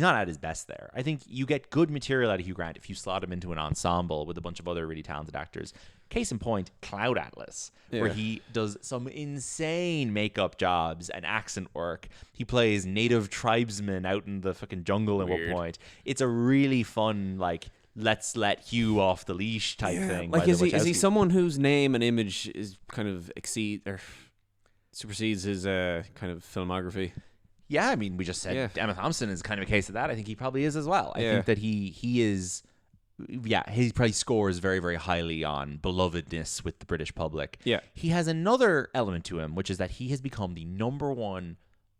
at his best there. I think you get good material out of Hugh Grant if you slot him into an ensemble with a bunch of other really talented actors. Case in point, Cloud Atlas, where he does some insane makeup jobs and accent work. He plays native tribesmen out in the fucking jungle at one point. It's a really fun, like, let's let Hugh off the leash type thing. Like, is he someone whose name and image is kind of supersedes his kind of filmography? Yeah, I mean, we just said Emma Thompson is kind of a case of that. I think he probably is as well. I think that he is... Yeah, he probably scores very, very highly on belovedness with the British public. Yeah. He has another element to him, which is that he has become the #1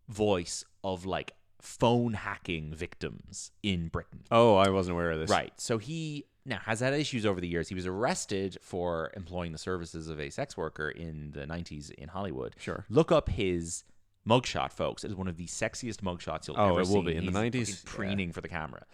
voice of, like, phone hacking victims in Britain. Oh, I wasn't aware of this. Right. So he now has had issues over the years. He was arrested for employing the services of a sex worker in the 90s in Hollywood. Sure. Look up his mugshot, folks. It is one of the sexiest mugshots you'll ever see. Oh, it will be in the 90s. Preening for the camera.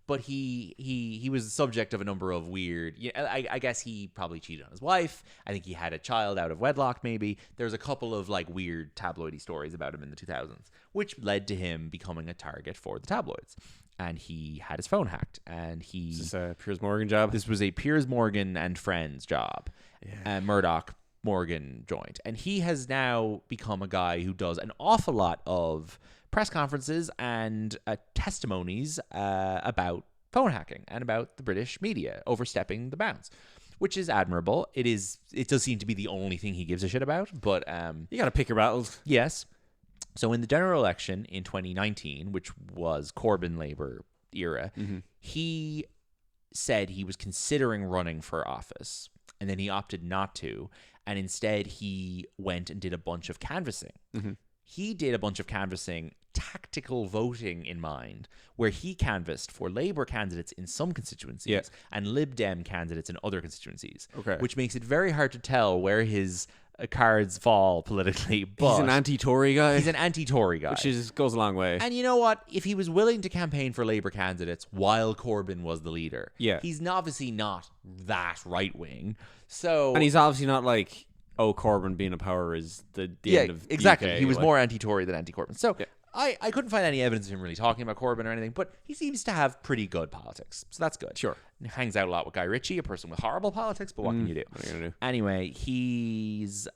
But he was the subject of a number of weird... I guess he probably cheated on his wife. I think he had a child out of wedlock, maybe. There's a couple of like weird tabloidy stories about him in the 2000s, which led to him becoming a target for the tabloids. And he had his phone hacked. And Is this a Piers Morgan job? This was a Piers Morgan and Friends job. Yeah. Murdoch Morgan joined. And he has now become a guy who does an awful lot of press conferences and testimonies about phone hacking and about the British media overstepping the bounds, which is admirable. It does seem to be the only thing he gives a shit about, but you got to pick your battles. Yes. So in the general election in 2019, which was Corbyn Labour era, he said he was considering running for office, and then he opted not to, and instead he went and did a bunch of canvassing. He did a bunch of canvassing, tactical voting in mind, where he canvassed for Labour candidates in some constituencies and Lib Dem candidates in other constituencies, which makes it very hard to tell where his cards fall politically. But he's an anti-Tory guy. He's an anti-Tory guy. Which goes a long way. And you know what? If he was willing to campaign for Labour candidates while Corbyn was the leader, he's obviously not that right-wing. And he's obviously not like... Oh, Corbyn being in power is the end of exactly. UK, he was more anti-Tory than anti-Corbyn. So I couldn't find any evidence of him really talking about Corbyn or anything, but he seems to have pretty good politics. So that's good. Sure. He hangs out a lot with Guy Ritchie, a person with horrible politics, but what can you do? What are you going to do? Anyway, he's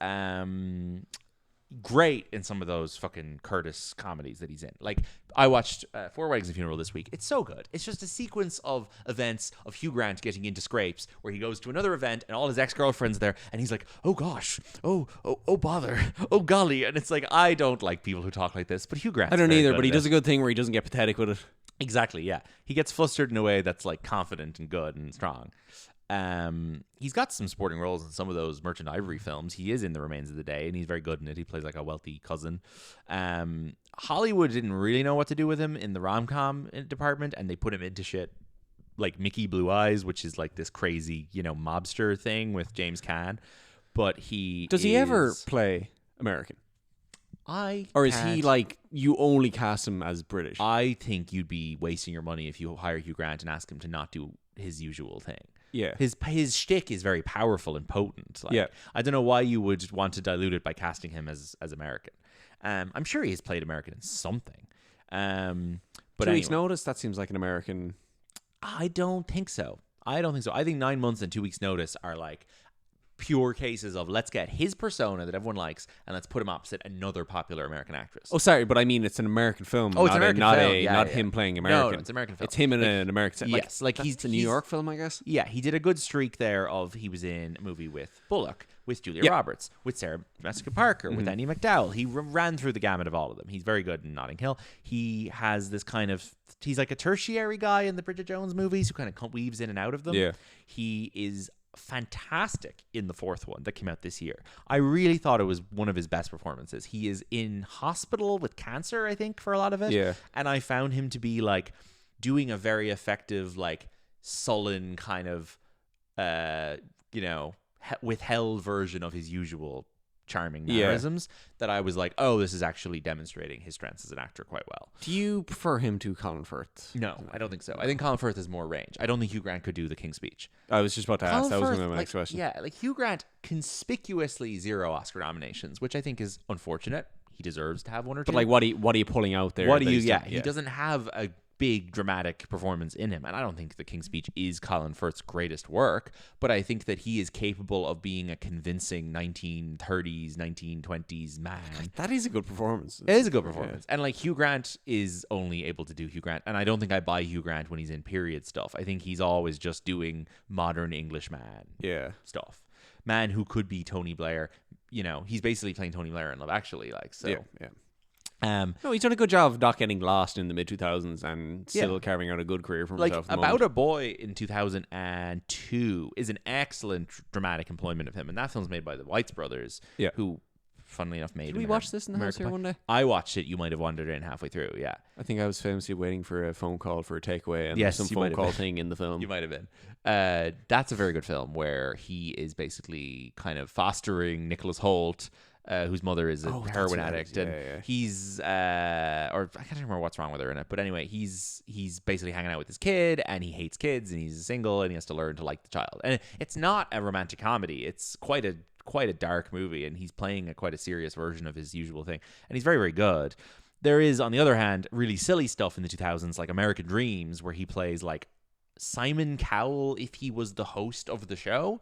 great in some of those fucking Curtis comedies that he's in. Like, I watched Four Weddings and a Funeral this week. It's so good. It's just a sequence of events of Hugh Grant getting into scrapes where he goes to another event and all his ex-girlfriends there and he's like, oh gosh, oh bother, oh golly. And it's like, I don't like people who talk like this, but Hugh Grant. I don't either, but he does a good thing where he doesn't get pathetic with it. Exactly, yeah. He gets flustered in a way that's like confident and good and strong. He's got some supporting roles in some of those Merchant Ivory films. He is in The Remains of the Day, and he's very good in it. He plays like a wealthy cousin. Hollywood didn't really know what to do with him in the rom-com department, and they put him into shit like Mickey Blue Eyes, which is like this crazy, mobster thing with James Caan. But does he ever play American? Or is he like, you only cast him as British? I think you'd be wasting your money if you hire Hugh Grant and ask him to not do his usual thing. Yeah. His shtick is very powerful and potent. Like, I don't know why you would want to dilute it by casting him as American. I'm sure he's played American in something. But 2 weeks notice, that seems like an American. I don't think so. I think 9 months and 2 weeks notice are like pure cases of let's get his persona that everyone likes and let's put him opposite another popular American actress. Oh, sorry, but I mean it's an American film. Oh, it's an American film. Not him playing American. No, it's an American film. It's him in an American. Yes, like he's a New York film, I guess. Yeah, he did a good streak there. He was in a movie with Bullock, with Julia Roberts, with Sarah Jessica Parker, with Annie McDowell. He ran through the gamut of all of them. He's very good in Notting Hill. He has this kind of. He's like a tertiary guy in the Bridget Jones movies who kind of weaves in and out of them. Yeah, he is fantastic in the fourth one that came out this year. I really thought it was one of his best performances. He is in hospital with cancer, I think, for a lot of it. Yeah. And I found him to be like doing a very effective, like sullen kind of, withheld version of his usual charming mannerisms that I was like, oh, this is actually demonstrating his strengths as an actor quite well. Do you prefer him to Colin Firth? No, I don't think so. I think Colin Firth has more range. I don't think Hugh Grant could do the King's Speech. I was just about to ask. That was Firth, my next question. Yeah, like Hugh Grant, conspicuously 0 Oscar nominations, which I think is unfortunate. he deserves to have one or two. But like, what are you pulling out there? What do you? Yeah, he doesn't have a big dramatic performance in him, and I don't think The King's Speech is Colin Firth's greatest work, but I think that he is capable of being a convincing 1930s, 1920s man. That is a good performance. It is a good performance, and like Hugh Grant is only able to do Hugh Grant, and I don't think I buy Hugh Grant when he's in period stuff. I think he's always just doing modern English man stuff. Man who could be Tony Blair. You know, he's basically playing Tony Blair in Love Actually, like, so. Yeah. No, he's done a good job of not getting lost in the mid 2000s and still carving out a good career for himself. Like About a Boy in 2002 is an excellent dramatic employment of him, and that film's made by the Weitz brothers, who, funnily enough, made. Did we watch this in the house here one day? I watched it. You might have wandered in halfway through. Yeah, I think I was famously waiting for a phone call for a takeaway, and there's some phone call thing in the film. You might have been. That's a very good film where he is basically kind of fostering Nicholas Hoult, whose mother is a heroin addict, and he's or I can't remember what's wrong with her in it, but anyway, he's basically hanging out with his kid, and he hates kids, and he's single, and he has to learn to like the child. And it's not a romantic comedy; it's quite a dark movie, and he's playing quite a serious version of his usual thing, and he's very, very good. There is, on the other hand, really silly stuff in the 2000s, like American Dreams, where he plays like Simon Cowell if he was the host of the show.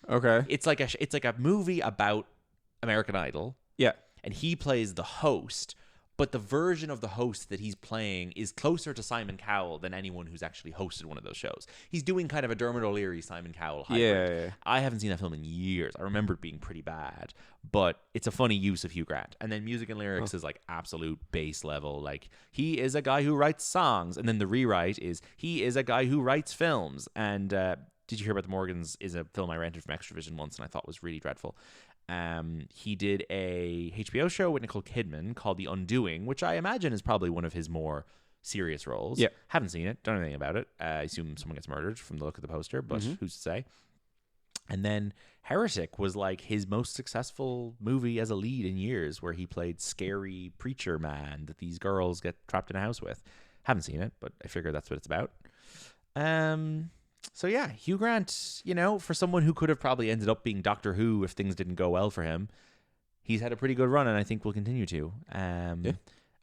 Okay, it's like a movie about American Idol. Yeah. And he plays the host, but the version of the host that he's playing is closer to Simon Cowell than anyone who's actually hosted one of those shows. He's doing kind of a Dermot O'Leary, Simon Cowell hybrid. Yeah. I haven't seen that film in years. I remember it being pretty bad, but it's a funny use of Hugh Grant. And then music and lyrics is like absolute base level. Like, he is a guy who writes songs, and then the rewrite is he is a guy who writes films. And Did You Hear About the Morgans is a film I rented from Extravision once and I thought was really dreadful. He did a HBO show with Nicole Kidman called The Undoing, which I imagine is probably one of his more serious roles. Yeah. Haven't seen it. Don't know anything about it. I assume someone gets murdered from the look of the poster, but who's to say? And then Heretic was like his most successful movie as a lead in years, where he played scary preacher man that these girls get trapped in a house with. Haven't seen it, but I figure that's what it's about. So yeah, Hugh Grant, you know, for someone who could have probably ended up being Doctor Who if things didn't go well for him, he's had a pretty good run, and I think will continue to. And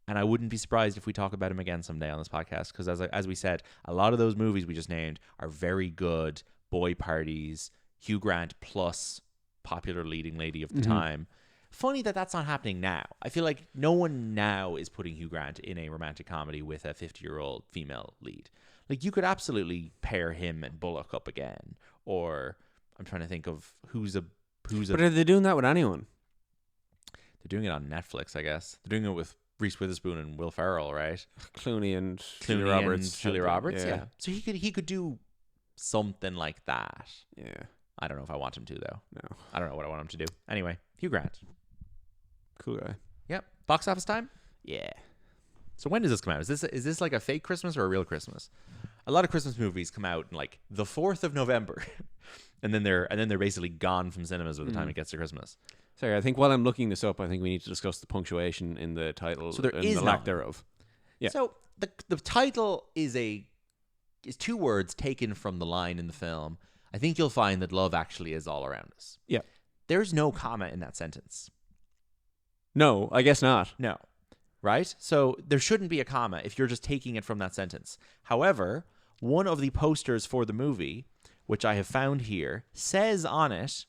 I wouldn't be surprised if we talk about him again someday on this podcast, because as we said, a lot of those movies we just named are very good boy parties, Hugh Grant plus popular leading lady of the time. Funny that that's not happening now. I feel like no one now is putting Hugh Grant in a romantic comedy with a 50-year-old female lead. Like, you could absolutely pair him and Bullock up again, or I'm trying to think of who's a. But are they doing that with anyone? They're doing it on Netflix, I guess. They're doing it with Reese Witherspoon and Will Ferrell, right? Clooney and Julia Roberts. Yeah. So he could do something like that. Yeah. I don't know if I want him to, though. No. I don't know what I want him to do. Anyway, Hugh Grant. Cool guy. Yep. Box office time? Yeah. So when does this come out? Is this like a fake Christmas or a real Christmas? A lot of Christmas movies come out in like the 4th of November, and then they're basically gone from cinemas by the time it gets to Christmas. Sorry, I think while I'm looking this up, I think we need to discuss the punctuation in the title. So there and is the lack thereof. Yeah. So the title is two words taken from the line in the film. I think you'll find that love actually is all around us. Yeah. There's no comma in that sentence. No, I guess not. No. Right? So there shouldn't be a comma if you're just taking it from that sentence. However, one of the posters for the movie, which I have found here, says on it,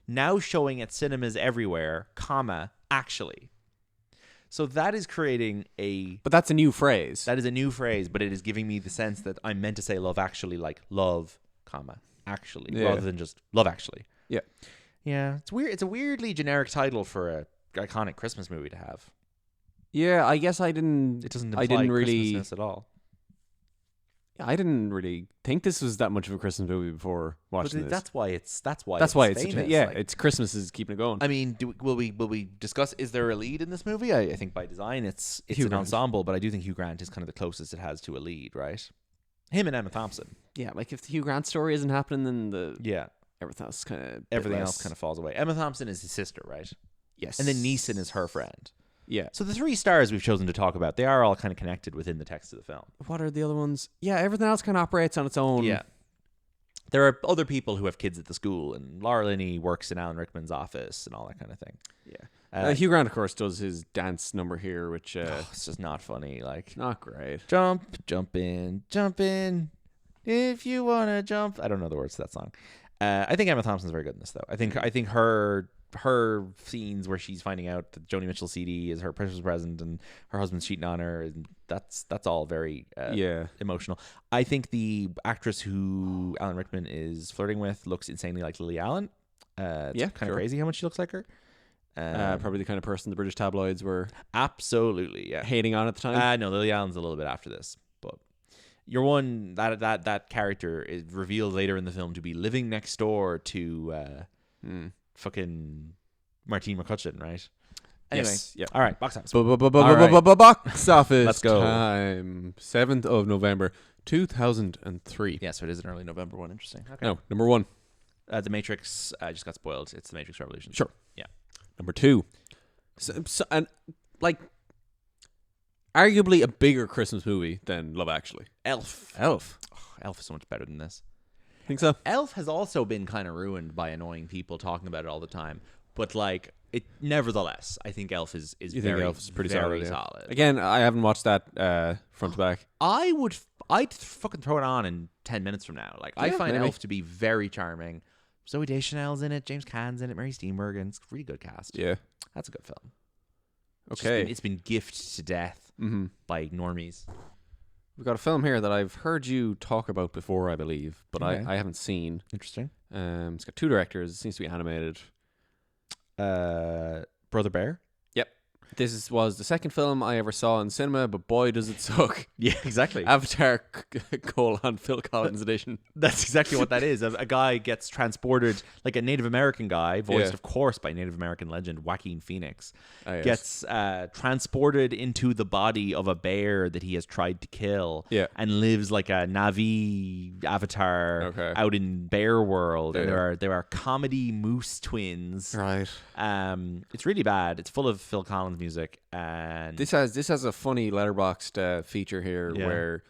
now showing at cinemas everywhere, comma, actually. So that is creating But that's a new phrase. That is a new phrase, but it is giving me the sense that I'm meant to say love actually, like love, comma, actually, rather than just love actually. Yeah. Yeah. It's weird. It's a weirdly generic title for a iconic Christmas movie to have. Yeah, I guess I didn't. It doesn't imply I didn't really Christmasness at all. I didn't really think this was that much of a Christmas movie before watching this. That's why it's famous. Yeah, it's Christmas is keeping it going. I mean, will we discuss? Is there a lead in this movie? I think by design it's an ensemble, but I do think Hugh Grant is kind of the closest it has to a lead, right? Him and Emma Thompson. Yeah, like if the Hugh Grant story isn't happening, then everything else kind of falls away. Emma Thompson is his sister, right? Yes, and then Neeson is her friend. Yeah. So the 3 stars we've chosen to talk about, they are all kind of connected within the text of the film. What are the other ones? Yeah, everything else kind of operates on its own. Yeah. there are other people who have kids at the school, and Laura Linney works in Alan Rickman's office and all that kind of thing. Yeah. Hugh Grant, of course, does his dance number here, which it's just not funny. Like, not great. Jump in, if you wanna jump. I don't know the words to that song. I think Emma Thompson's very good in this, though. I think her scenes where she's finding out that Joni Mitchell's CD is her Christmas present and her husband's cheating on her, and that's all very emotional. I think the actress who Alan Rickman is flirting with looks insanely like Lily Allen. It's kind of crazy how much she looks like her. Probably the kind of person the British tabloids were absolutely hating on at the time. No, Lily Allen's a little bit after this, but your one that character is revealed later in the film to be living next door to fucking Martine McCutcheon, right? Anyway, yes. Yep. All right, box office. Box office. Let's go. Time 7th of November 2003. Yeah, so it is an early November one. Interesting. Okay. No, number 1. The Matrix just got spoiled. It's The Matrix Revolution. Sure. Yeah. Number 2. And like arguably a bigger Christmas movie than Love Actually. Elf. Oh, Elf is so much better than this. Think so? Elf has also been kind of ruined by annoying people talking about it all the time. But like it, nevertheless, I think Elf is very, Elf is pretty very solid. Again, I haven't watched that front to back. I'd fucking throw it on in 10 minutes from now. Like I find maybe. Elf to be very charming. Zooey Deschanel's in it, James Caan's in it, Mary Steenburgen. It's a really good cast. Yeah, that's a good film. Okay, it's been gifted to death by normies. We've got a film here that I've heard you talk about before, I believe, but I haven't seen. Interesting. It's got 2 directors. It seems to be animated. Brother Bear. Yep. This was the second film I ever saw in cinema, but boy, does it suck. Yeah, exactly. Avatar: Phil Collins edition. That's exactly what that is. A guy gets transported, like a Native American guy, voiced, of course, by Native American legend Joaquin Phoenix, gets transported into the body of a bear that he has tried to kill, and lives like a Na'vi avatar out in bear world. And there are comedy moose twins. Right. It's really bad. It's full of Phil Collins music, and this has a funny letterboxed feature here where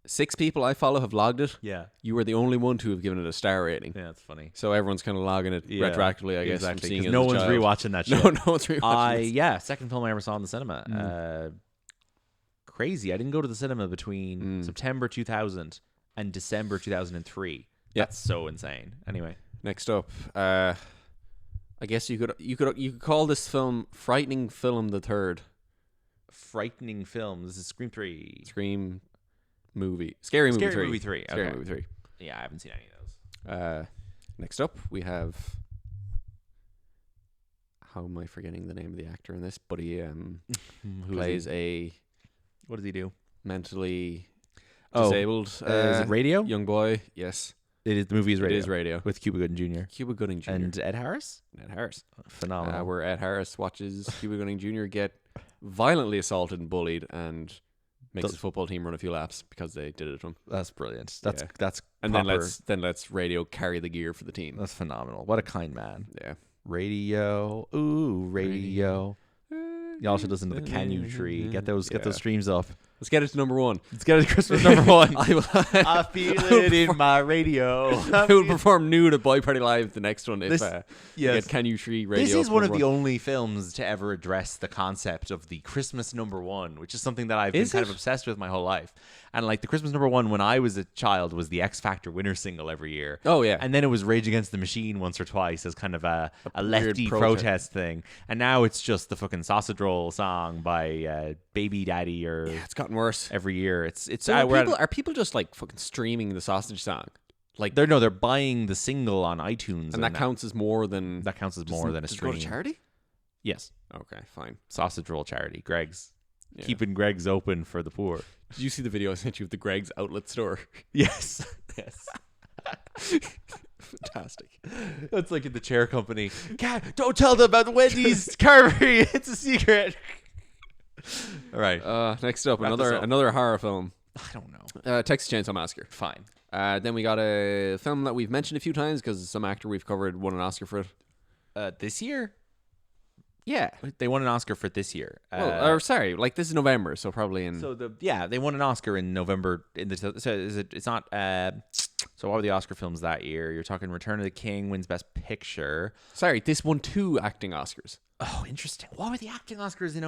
6 people I follow have logged it. Yeah, you were the only one to have given it a star rating. Yeah, that's funny. So everyone's kind of logging it retroactively, I guess. Exactly, because no one's rewatching that shit. No one's rewatching it. Second film I ever saw in the cinema. Crazy. I didn't go to the cinema between September 2000 and December 2003. That's so insane. Anyway, next up, I guess you could call this film Frightening Film the Third. Frightening Film. This is Scream 3. Scream movie. Scary Movie 3. Scary Movie 3. Scary Movie 3. Yeah, I haven't seen any of those. Next up, we have... How am I forgetting the name of the actor in this? But he plays a... What does he do? Mentally disabled. Is it Radio? Young boy. Yes. The movie is Radio. It is Radio. With Cuba Gooding Jr. Cuba Gooding Jr. And Ed Harris? Ed Harris. Phenomenal. Where Ed Harris watches Cuba Gooding Jr. get violently assaulted and bullied and makes his football team run a few laps because they did it to him. That's brilliant. That's and proper. then let's Radio carry the gear for the team. That's phenomenal. What a kind man. Yeah. Radio. Ooh, Radio. Y'all should listen to the Can You Tree. Get those streams up. Let's get it to number 1. Let's get it to Christmas number 1. I feel it in my radio. I will perform nude at Boy Party Live the next one if you get Can You Tree Radio. This is one of the only films to ever address the concept of the Christmas number 1, which is something that I've been kind of obsessed with my whole life. And like the Christmas number 1 when I was a child was the X Factor winner single every year. Oh yeah. And then it was Rage Against the Machine once or twice as kind of a lefty protest thing. And now it's just the fucking Sausage Roll song by Baby Daddy or it's gotten worse every year. It's so are people just like fucking streaming the sausage song? Like they're buying the single on iTunes, and that counts as more than a stream. Does it go to charity? Yes. Okay, fine. Sausage Roll charity. Greg's keeping Greg's open for the poor. Did you see the video I sent you of the Greg's outlet store? Yes. Fantastic. It's like in the chair company. God, don't tell them about the Wendy's Carvery. It's a secret. All right. Next up, another horror film. I don't know. Texas Chainsaw Massacre. Fine. Then we got a film that we've mentioned a few times because some actor we've covered won an Oscar for it. This year? Yeah. They won an Oscar for it this year. This is November, so probably in... they won an Oscar in November. It's not So what were the Oscar films that year? You're talking Return of the King wins Best Picture. Sorry, this won 2 acting Oscars. Oh, interesting. What were the acting Oscars in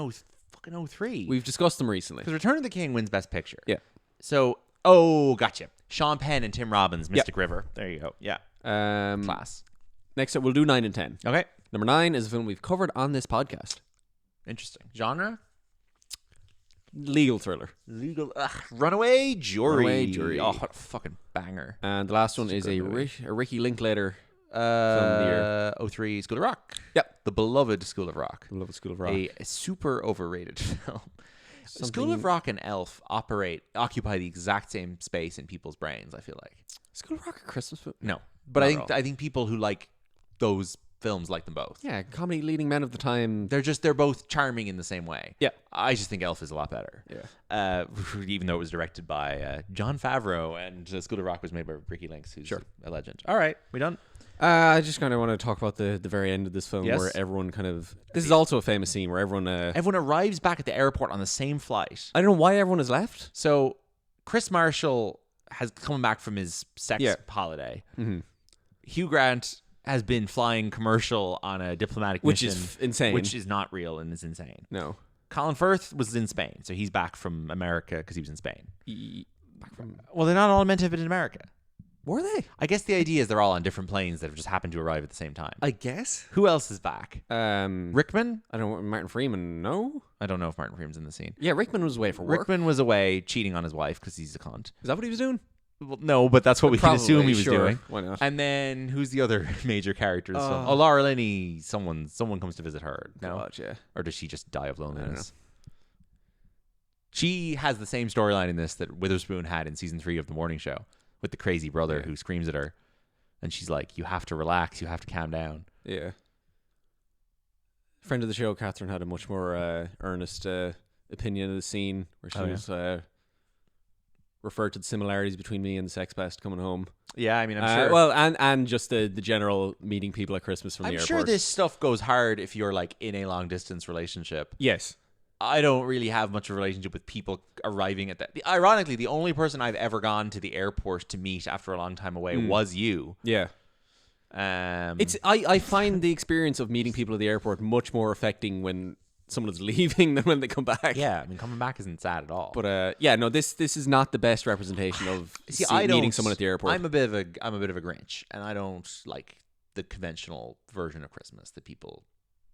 fucking 03? We've discussed them recently. Because Return of the King wins Best Picture. Yeah. So, gotcha. Sean Penn and Tim Robbins, Mystic River. There you go. Yeah. Class. Next up, we'll do 9 and 10. Okay. Number 9 is a film we've covered on this podcast. Interesting. Genre? Legal thriller. Runaway Jury. Runaway Jury. Oh, what a fucking banger. And the last one is a Ricky Linklater film of the year. 03 School of Rock. Yep. The beloved School of Rock. Beloved School of Rock. A super overrated film. School of Rock and Elf occupy the exact same space in people's brains, I feel like. School of Rock a Christmas film? No. But I think people who like those films like them both. Yeah, comedy leading men of the time. They're both charming in the same way. Yeah. I just think Elf is a lot better. Yeah. Even though it was directed by Jon Favreau and School of Rock was made by Ricky Lynch, who's a legend. All right, we done? I just kind of want to talk about the very end of this film where everyone kind of... This is also a famous scene where everyone... everyone arrives back at the airport on the same flight. I don't know why everyone has left. So Chris Marshall has come back from his sex holiday. Mm-hmm. Hugh Grant has been flying commercial on a diplomatic which mission. Which is insane. Which is not real and is insane. No. Colin Firth was in Spain, so he's back from America because he was in Spain. Back from... Well, they're not all meant to have been in America. Were they? I guess the idea is they're all on different planes that have just happened to arrive at the same time. I guess. Who else is back? Rickman? I don't know. Martin Freeman, no? I don't know if Martin Freeman's in the scene. Yeah, Rickman was away for work. Rickman was away cheating on his wife because he's a cunt. Is that what he was doing? Well, no, but that's what we can assume he was doing. Why not? And then who's the other major character? Laura Linney. Someone comes to visit her. No, God, yeah. Or does she just die of loneliness? She has the same storyline in this that Witherspoon had in season 3 of The Morning Show with the crazy brother who screams at her, and she's like, "You have to relax. You have to calm down." Yeah. Friend of the show, Catherine, had a much more earnest opinion of the scene where she was referred to the similarities between me and the sex pest coming home. Yeah, I mean, I'm sure. Well, and just the general meeting people at Christmas from the airport. I'm sure this stuff goes hard if you're like in a long distance relationship. Yes. I don't really have much of a relationship with people arriving at that. Ironically, the only person I've ever gone to the airport to meet after a long time away was you. Yeah. I find the experience of meeting people at the airport much more affecting when someone is leaving than when they come back. Yeah, I mean, coming back isn't sad at all. But this is not the best representation of meeting someone at the airport. I'm a bit of a Grinch, and I don't like the conventional version of Christmas that people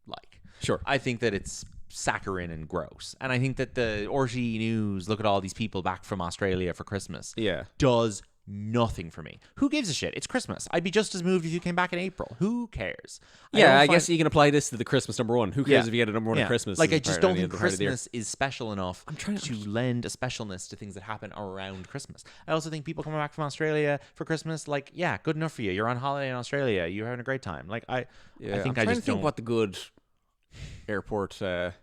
like. Sure. I think that it's saccharine and gross. And I think that the RT News, look at all these people back from Australia for Christmas, does nothing for me. Who gives a shit? It's Christmas. I'd be just as moved if you came back in April. Who cares? I guess you can apply this to the Christmas #1. Who cares if you get a #1 at Christmas? Like, I just don't think Christmas is special enough to lend a specialness to things that happen around Christmas. I also think people coming back from Australia for Christmas, like, yeah, good enough for you. You're on holiday in Australia. You're having a great time. Like, I think I'm trying to think what the good airport... and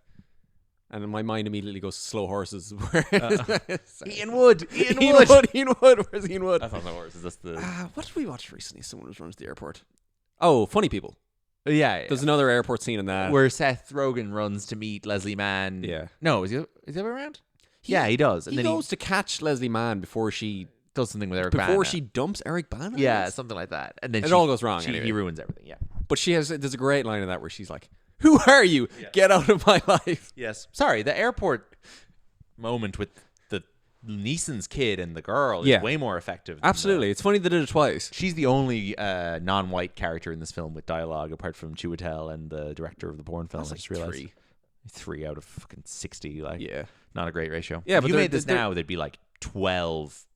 my mind immediately goes to Slow Horses. Ian Wood. Ian Wood. Where's Ian Wood? I thought that was just the... what did we watch recently? Someone was running to the airport. Oh, Funny People. Yeah. There's another airport scene in that. Where Seth Rogen runs to meet Leslie Mann. Yeah. No, is he ever around? He does. And he then goes to catch Leslie Mann before she... does something with Eric Bana. Before she dumps Eric Bana? Yeah, something like that. And then it all goes wrong anyway. He ruins everything, yeah. But there's a great line in that where she's like, "Who are you? Yes. Get out of my life." Yes. Sorry, the airport moment with the Neeson's kid and the girl is way more effective. Absolutely. It's funny they did it twice. She's the only non-white character in this film with dialogue, apart from Chiwetel and the director of the porn film. That's I just realized. 3 out of fucking 60. Like, not a great ratio. Yeah, if but you made this now, there'd be like 12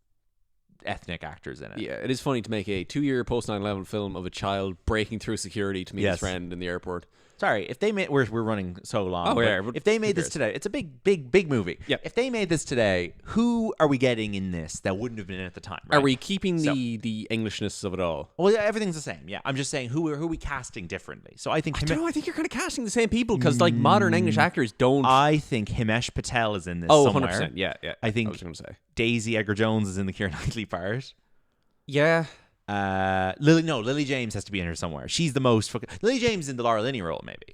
ethnic actors in it. Yeah, it is funny to make a 2-year post 9/11 film of a child breaking through security to meet his friend in the airport. Sorry, if they made we're running so long. Oh yeah, if they made this today, it's a big movie. Yeah. If they made this today, who are we getting in this that wouldn't have been in at the time? Right? Are we keeping the Englishness of it all? Well, yeah, everything's the same. Yeah, I'm just saying who are we casting differently. So I think I don't know. I think you're kind of casting the same people because like modern English actors don't. I think Himesh Patel is in this. Oh, somewhere. 100%. Yeah. I think I was going to say Daisy Edgar Jones is in the Keira Knightley part. Yeah. Lily James has to be in here somewhere. She's the most. Lily James is in the Laura Linney role, maybe.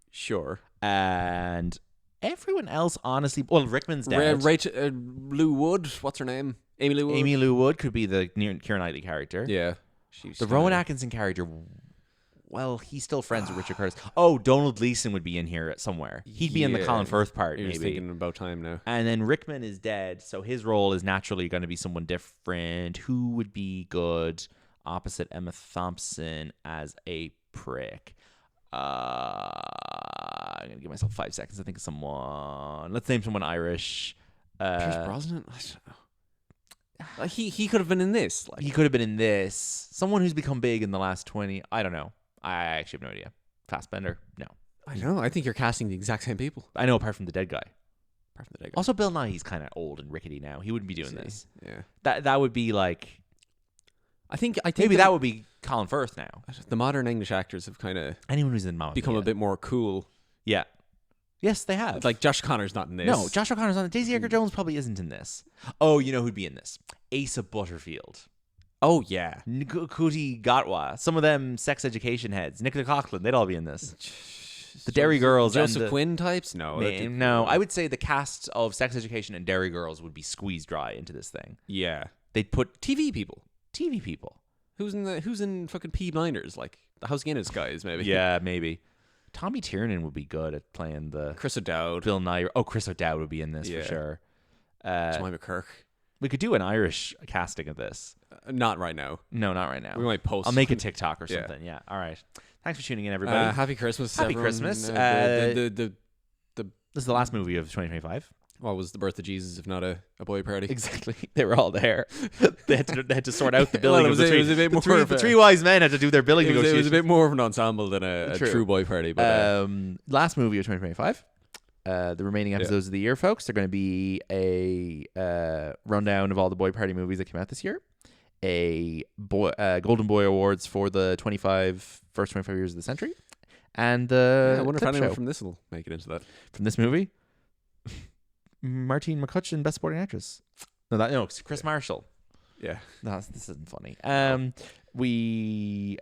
Sure. And everyone else, honestly, well, Rickman's dead. Lou Wood, what's her name? Amy Lou Wood could be the Keira Knightley character. Yeah. The Rowan Atkinson character, well, he's still friends with Richard Curtis. Oh, Donald Gleason would be in here somewhere. He'd be in the Colin Firth part, You're maybe. thinking about time now. And then Rickman is dead, so his role is naturally going to be someone different. Who would be good opposite Emma Thompson as a prick? I'm going to give myself 5 seconds to think of someone. Let's name someone Irish. Pierce Brosnan? I don't know. Like he could have been in this. Like. He could have been in this. Someone who's become big in the last 20. I don't know. I actually have no idea. Fassbender? No. I don't know. I think you're casting the exact same people. I know, apart from the dead guy. Apart from the dead guy. Also, Bill Nighy's kind of old and rickety now. He wouldn't be doing this. Yeah. That would be like. I think maybe that would be Colin Firth now. The modern English actors have kind of anyone who's in Mamma become a bit more cool. Yeah. Yes, they have. Like Josh Connor's not in this. No, Josh O'Connor's not in Daisy Edgar Jones probably isn't in this. Oh, you know who'd be in this? Asa Butterfield. Oh, yeah. Kuti Gatwa. Some of them sex education heads. Nicola Coughlan, they'd all be in this. The Derry Girls. Joseph Quinn types? No. No, I would say the cast of Sex Education and Derry Girls would be squeezed dry into this thing. Yeah. They'd put TV people. Who's in fucking P Blinders? Like the House Guinness guys, maybe. Yeah, maybe. Tommy Tiernan would be good at playing the Chris O'Dowd. Bill Nye. Oh, Chris O'Dowd would be in this for sure. Jemima Kirk. We could do an Irish casting of this. Not right now. No, not right now. We might post. I'll make a TikTok or something. Yeah. All right. Thanks for tuning in, everybody. Happy Christmas. Happy everyone. Christmas. This is the last movie of 2025. What was the birth of Jesus if not a boy party? Exactly. They were all there. They had to sort out the billing. Well, the three wise men had to do their billing negotiations. It was a bit more of an ensemble than a true boy party. But last movie of 2025. The remaining episodes of the year, folks, are going to be a rundown of all the boy party movies that came out this year. Golden Boy Awards for the first 25 years of the century. And the I wonder if anyone from this will make it into that. From this movie? Martine McCutcheon, Best Supporting Actress. No, Chris Marshall. Yeah. No, this isn't funny. We'll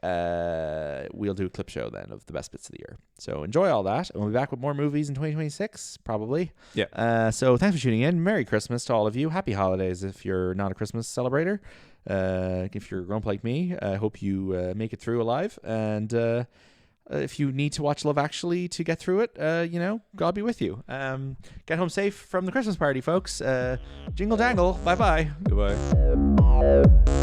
do a clip show then of the best bits of the year. So enjoy all that. And we'll be back with more movies in 2026, probably. Yeah. So thanks for tuning in. Merry Christmas to all of you. Happy holidays if you're not a Christmas celebrator. If you're a grump like me, I hope you make it through alive. And if you need to watch Love Actually to get through it, God be with you. Get home safe from the Christmas party, folks. Jingle jangle. Bye-bye. Goodbye.